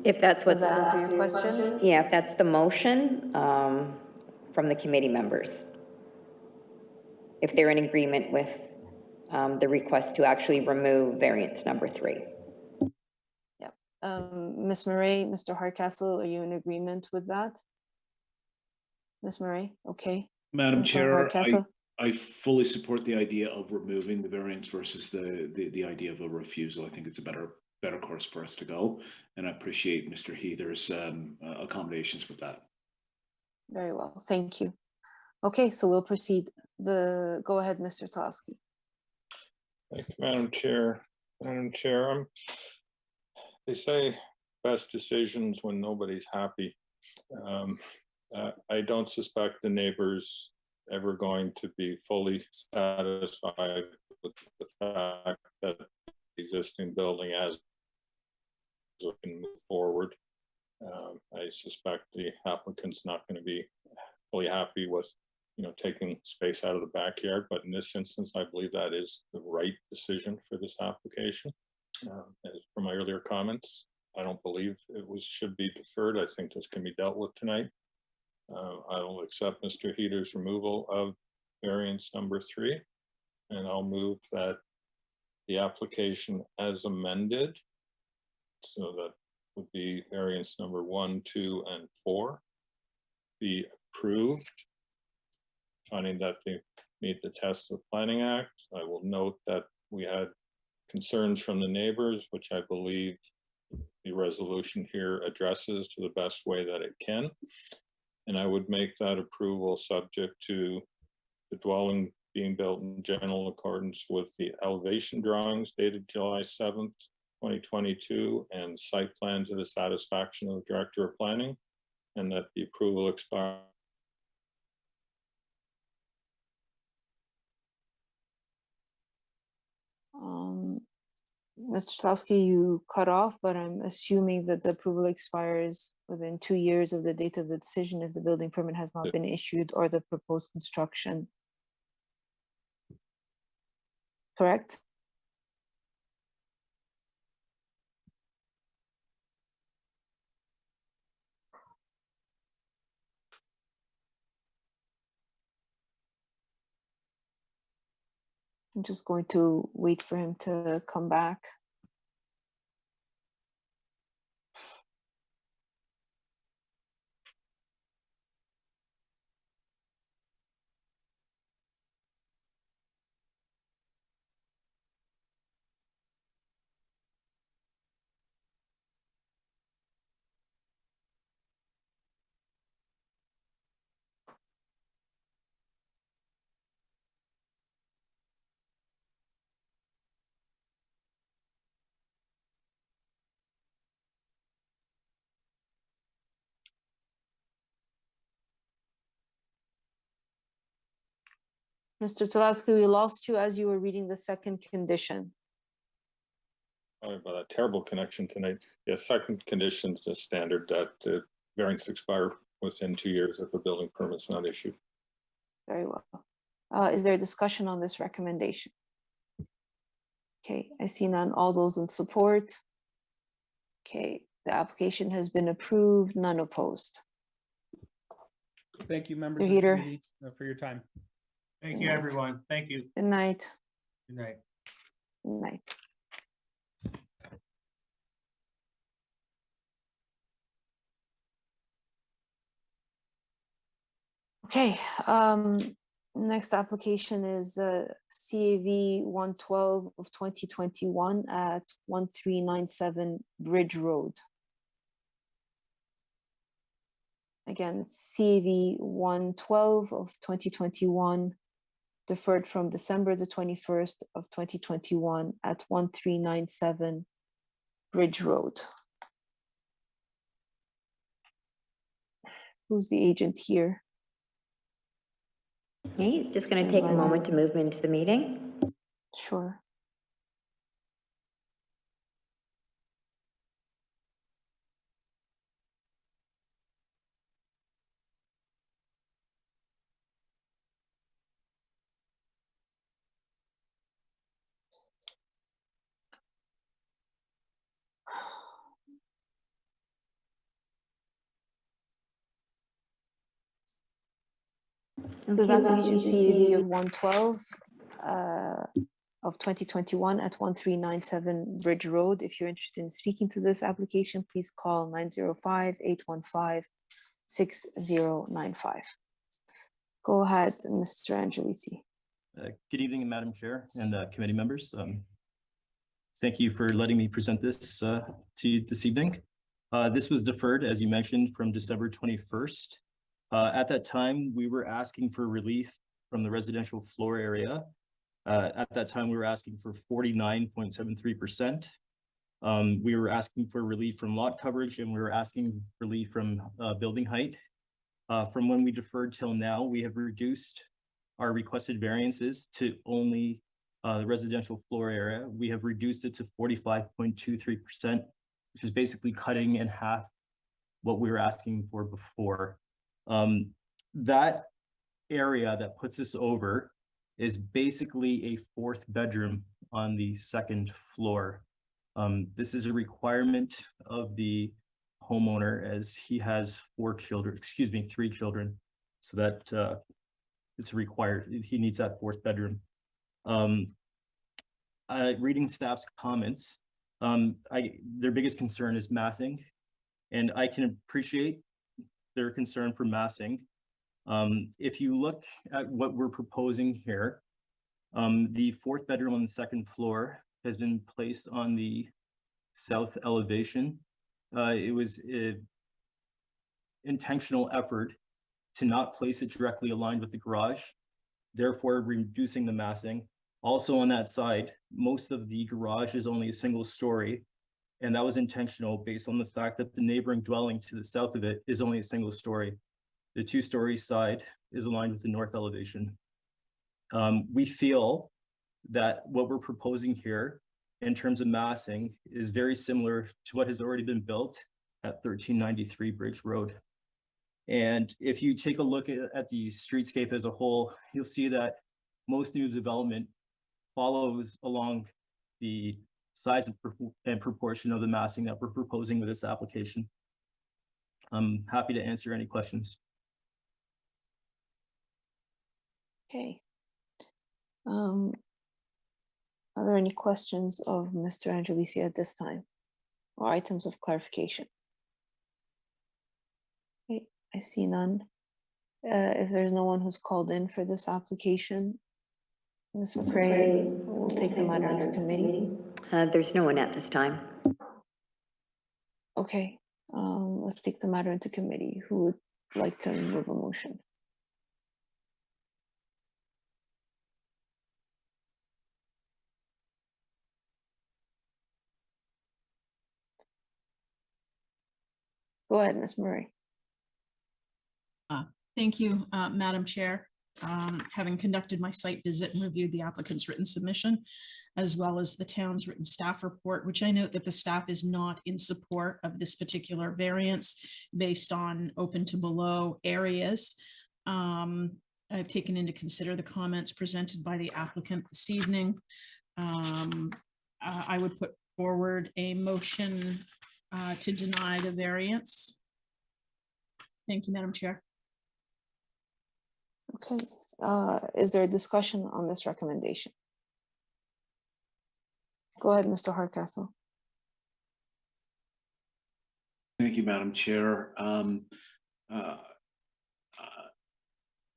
If that's what. Does that answer your question? Yeah, if that's the motion from the committee members. If they're in agreement with the request to actually remove variance number 3. Yep. Ms. Murray, Mr. Hardcastle, are you in agreement with that? Ms. Murray, okay. Madam Mr. Chair, Hardcastle? I fully support the idea of removing the variance versus the idea of a refusal. I think it's a better course for us to go, and I appreciate Mr. Heather's accommodations with that. Very well, thank you. Okay, so we'll proceed. Go ahead, Mr. Talowski. Thank you, Madam Chair. Madam Chair, they say best decisions when nobody's happy. I don't suspect the neighbors ever going to be fully satisfied with the fact that the existing building as we can move forward. I suspect the applicant's not going to be fully happy with, taking space out of the backyard, but in this instance, I believe that is the right decision for this application. As for my earlier comments, I don't believe it should be deferred. I think this can be dealt with tonight. I will accept Mr. Heater's removal of variance number 3, and I'll move that the application as amended, so that would be variance number 1, 2, and 4, be approved, finding that they meet the test of the Planning Act. I will note that we had concerns from the neighbors, which I believe the resolution here addresses to the best way that it can. And I would make that approval subject to the dwelling being built in general accordance with the elevation drawings dated July 7th, 2022, and site plan to the satisfaction of the Director of Planning, and that the approval expire. Mr. Talowski, you cut off, but I'm assuming that the approval expires within 2 years of the date of the decision if the building permit has not been issued or the proposed construction. Correct? I'm just going to wait for him to come back. Mr. Talaski, we lost you as you were reading the second condition. Sorry about that terrible connection tonight. Yes, second condition is just standard that variance expire within 2 years if the building permit's not issued. Very well. Is there a discussion on this recommendation? Okay, I see none. All those in support? Okay, the application has been approved, none opposed. Thank you, members Mr. of the Heater. committee, for your time. Thank you, everyone. Thank you. Good night. Good night. Good night. Okay, next application is CAV 112 of 2021 at 1397 Bridge Road. Again, it's CAV 112 of 2021, deferred from December the 21st of 2021 at 1397 Bridge Road. Who's the agent here? Okay, it's just going to take a moment to move into the meeting. Sure. This is application CAV of 112 of 2021 at 1397 Bridge Road. If you're interested in speaking to this application, please call 905-815-6095. Go ahead, Mr. Angelici. Good evening, Madam Chair and committee members. Thank you for letting me present this to you this evening. This was deferred, as you mentioned, from December 21st. At that time, we were asking for relief from the residential floor area. At that time, we were asking for 49.73%. We were asking for relief from lot coverage, and we were asking relief from building height. From when we deferred till now, we have reduced our requested variances to only the residential floor area. We have reduced it to 45.23%, which is basically cutting in half what we were asking for before. That area that puts us over is basically a fourth bedroom on the second floor. This is a requirement of the homeowner, as he has 3 children. So that it's required, he needs that fourth bedroom. Reading staff's comments, their biggest concern is massing, and I can appreciate their concern for massing. If you look at what we're proposing here, the fourth bedroom on the second floor has been placed on the south elevation. It was an intentional effort to not place it directly aligned with the garage, therefore reducing the massing. Also on that side, most of the garage is only a single story, and that was intentional based on the fact that the neighboring dwelling to the south of it is only a single story. The 2-story side is aligned with the north elevation. We feel that what we're proposing here in terms of massing is very similar to what has already been built at 1393 Bridge Road. And if you take a look at the streetscape as a whole, you'll see that most new development follows along the size and proportion of the massing that we're proposing with this application. I'm happy to answer any questions. Okay. Are there any questions of Mr. Angelici at this time, or items of clarification? Okay, I see none. If there's no one who's called in for this application, Ms. McCray will take the matter into committee. There's no one at this time. Okay, let's take the matter into committee. Who would like to move a motion? Go ahead, Ms. Murray. Thank you, Madam Chair. having conducted my site visit and reviewed the applicant's written submission, as well as the town's written staff report, which I note that the staff is not in support of this particular variance based on open to below areas. I've taken into consider the comments presented by the applicant this evening. I would put forward a motion to deny the variance. Thank you, Madam Chair. Okay, is there a discussion on this recommendation? Go ahead, Mr. Hardcastle. Thank you, Madam Chair.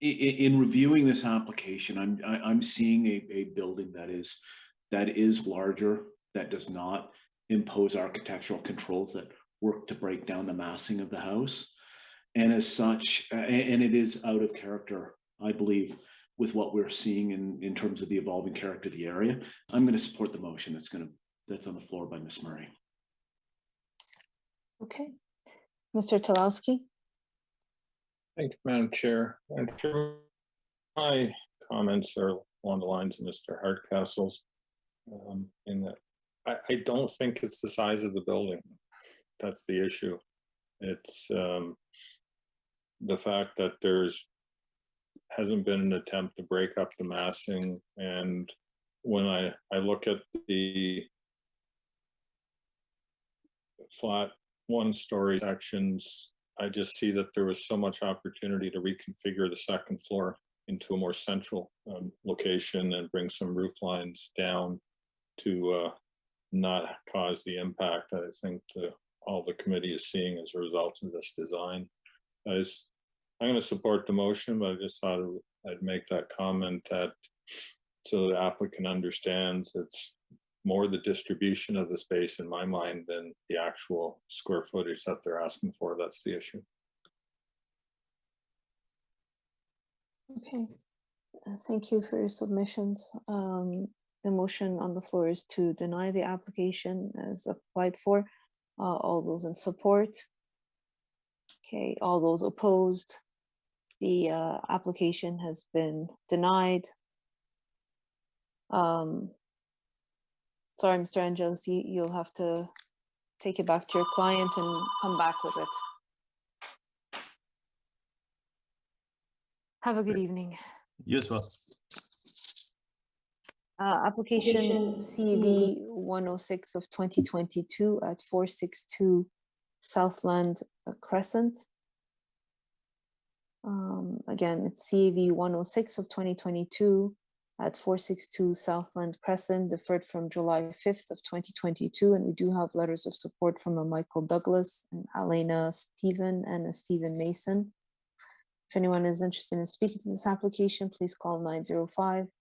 In reviewing this application, I'm seeing a building that is larger, that does not impose architectural controls that work to break down the massing of the house. And as such, and it is out of character, I believe, with what we're seeing in terms of the evolving character of the area. I'm going to support the motion that's on the floor by Ms. Murray. Okay, Mr. Talowski. Thank you, Madam Chair. Madam Chair, my comments are along the lines of Mr. Hardcastle's, in that I don't think it's the size of the building. That's the issue. It's the fact that hasn't been an attempt to break up the massing. And when I look at the flat one-story sections, I just see that there was so much opportunity to reconfigure the second floor into a more central location and bring some roof lines down to not cause the impact that I think all the committee is seeing as a result of this design. I'm going to support the motion, but I just thought I'd make that comment that so the applicant understands it's more the distribution of the space in my mind than the actual square footage that they're asking for. That's the issue. Okay, thank you for your submissions. The motion on the floor is to deny the application as applied for. All those in support? Okay, all those opposed? The application has been denied. Sorry, Mr. Angelos, you'll have to take it back to your client and come back with it. Have a good evening. You as well. Application CV 106 of 2022 at 462 Southland Crescent. Again, it's CV 106 of 2022 at 462 Southland Crescent, deferred from July 5th of 2022. And we do have letters of support from a Michael Douglas, and Alena Stephen, and a Stephen Mason. If anyone is interested in speaking to this application, please call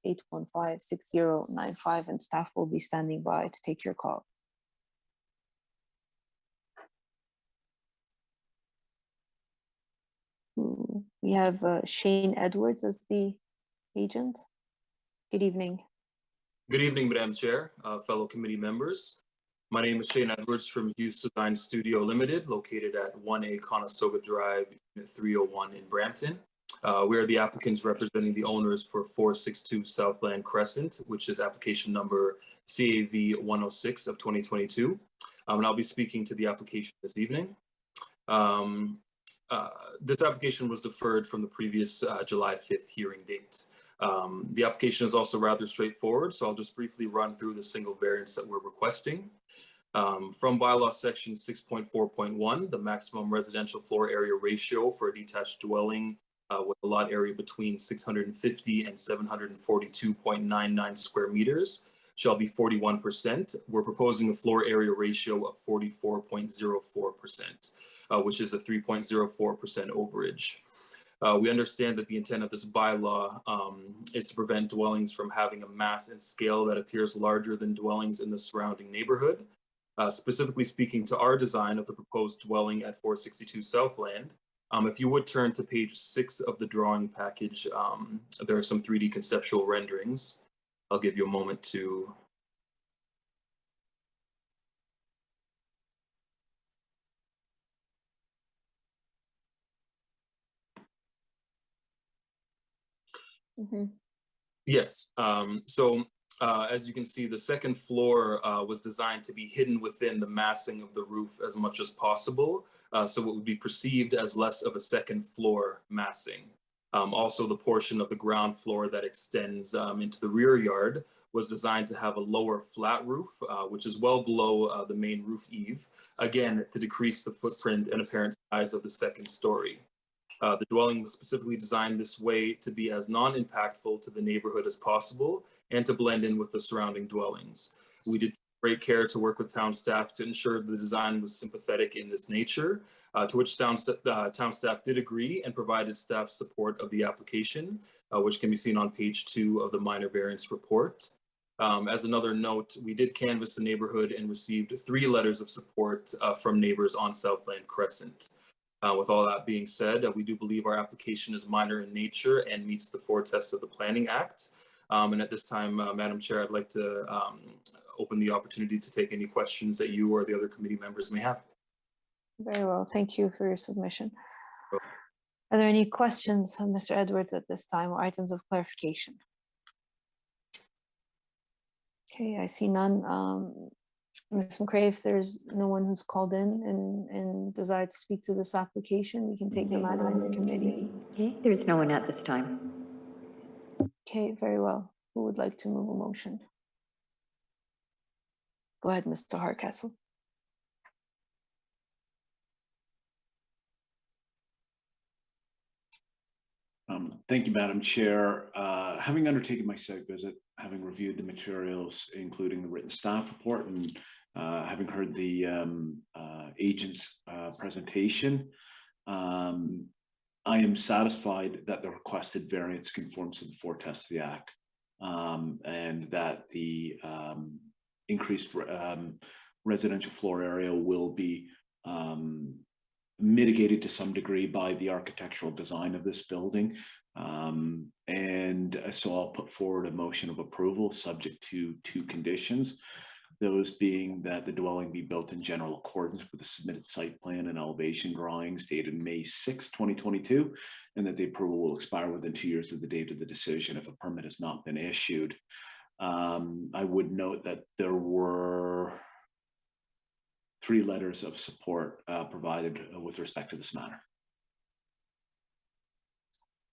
905-815-6095 and staff will be standing by to take your call. We have Shane Edwards as the agent. Good evening. Good evening, Madam Chair, fellow committee members. My name is Shane Edwards from Hughes Design Studio Limited, located at 1A Conestoga Drive, Unit 301 in Brampton. We are the applicants representing the owners for 462 Southland Crescent, which is application number CAV 106 of 2022. And I'll be speaking to the application this evening. This application was deferred from the previous July 5th hearing date. The application is also rather straightforward, so I'll just briefly run through the single variance that we're requesting. From bylaw section 6.4.1, the maximum residential floor area ratio for a detached dwelling with a lot area between 650 and 742.99 square meters shall be 41%. We're proposing a floor area ratio of 44.04%, which is a 3.04% overage. We understand that the intent of this bylaw is to prevent dwellings from having a mass and scale that appears larger than dwellings in the surrounding neighborhood. Specifically speaking to our design of the proposed dwelling at 462 Southland, if you would turn to page 6 of the drawing package, there are some 3D conceptual renderings. I'll give you a moment to Yes, as you can see, the second floor was designed to be hidden within the massing of the roof as much as possible. So it would be perceived as less of a second floor massing. Also, the portion of the ground floor that extends into the rear yard was designed to have a lower flat roof, which is well below the main roof eave, again, to decrease the footprint and apparent size of the second story. The dwelling was specifically designed this way to be as non-impactful to the neighborhood as possible and to blend in with the surrounding dwellings. We did great care to work with town staff to ensure the design was sympathetic in this nature, to which town staff did agree and provided staff support of the application, which can be seen on page 2 of the minor variance report. As another note, we did canvass the neighborhood and received 3 letters of support from neighbors on Southland Crescent. With all that being said, we do believe our application is minor in nature and meets the 4 tests of the Planning Act. And at this time, Madam Chair, I'd like to open the opportunity to take any questions that you or the other committee members may have. Very well, thank you for your submission. Are there any questions of Mr. Edwards at this time or items of clarification? Okay, I see none. Ms. McCray, if there's no one who's called in and desires to speak to this application, we can take the matter into committee. Okay, there's no one at this time. Okay, very well. Who would like to move a motion? Go ahead, Mr. Hardcastle. Thank you, Madam Chair. Having undertaken my site visit, having reviewed the materials, including the written staff report, and having heard the agent's presentation, I am satisfied that the requested variance conforms to the 4 tests of the Act, and that the increased residential floor area will be mitigated to some degree by the architectural design of this building. And so I'll put forward a motion of approval subject to 2 conditions. Those being that the dwelling be built in general accordance with the submitted site plan and elevation drawings dated May 6, 2022, and that the approval will expire within 2 years of the date of the decision if a permit has not been issued. I would note that there were 3 letters of support provided with respect to this matter.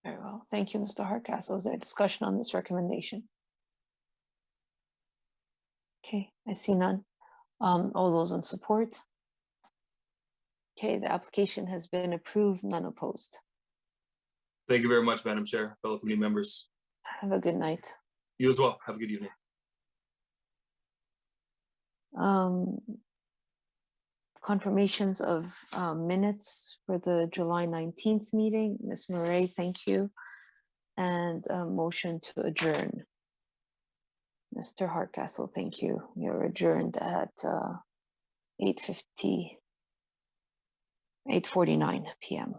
Very well, thank you, Mr. Hardcastle. Is there a discussion on this recommendation? Okay, I see none. All those in support? Okay, the application has been approved, none opposed. Thank you very much, Madam Chair, fellow committee members. Have a good night. You as well. Have a good evening. Confirmations of minutes for the July 19th meeting. Ms. Murray, thank you. And a motion to adjourn. Mr. Hardcastle, thank you. You're adjourned at 8:49 p.m.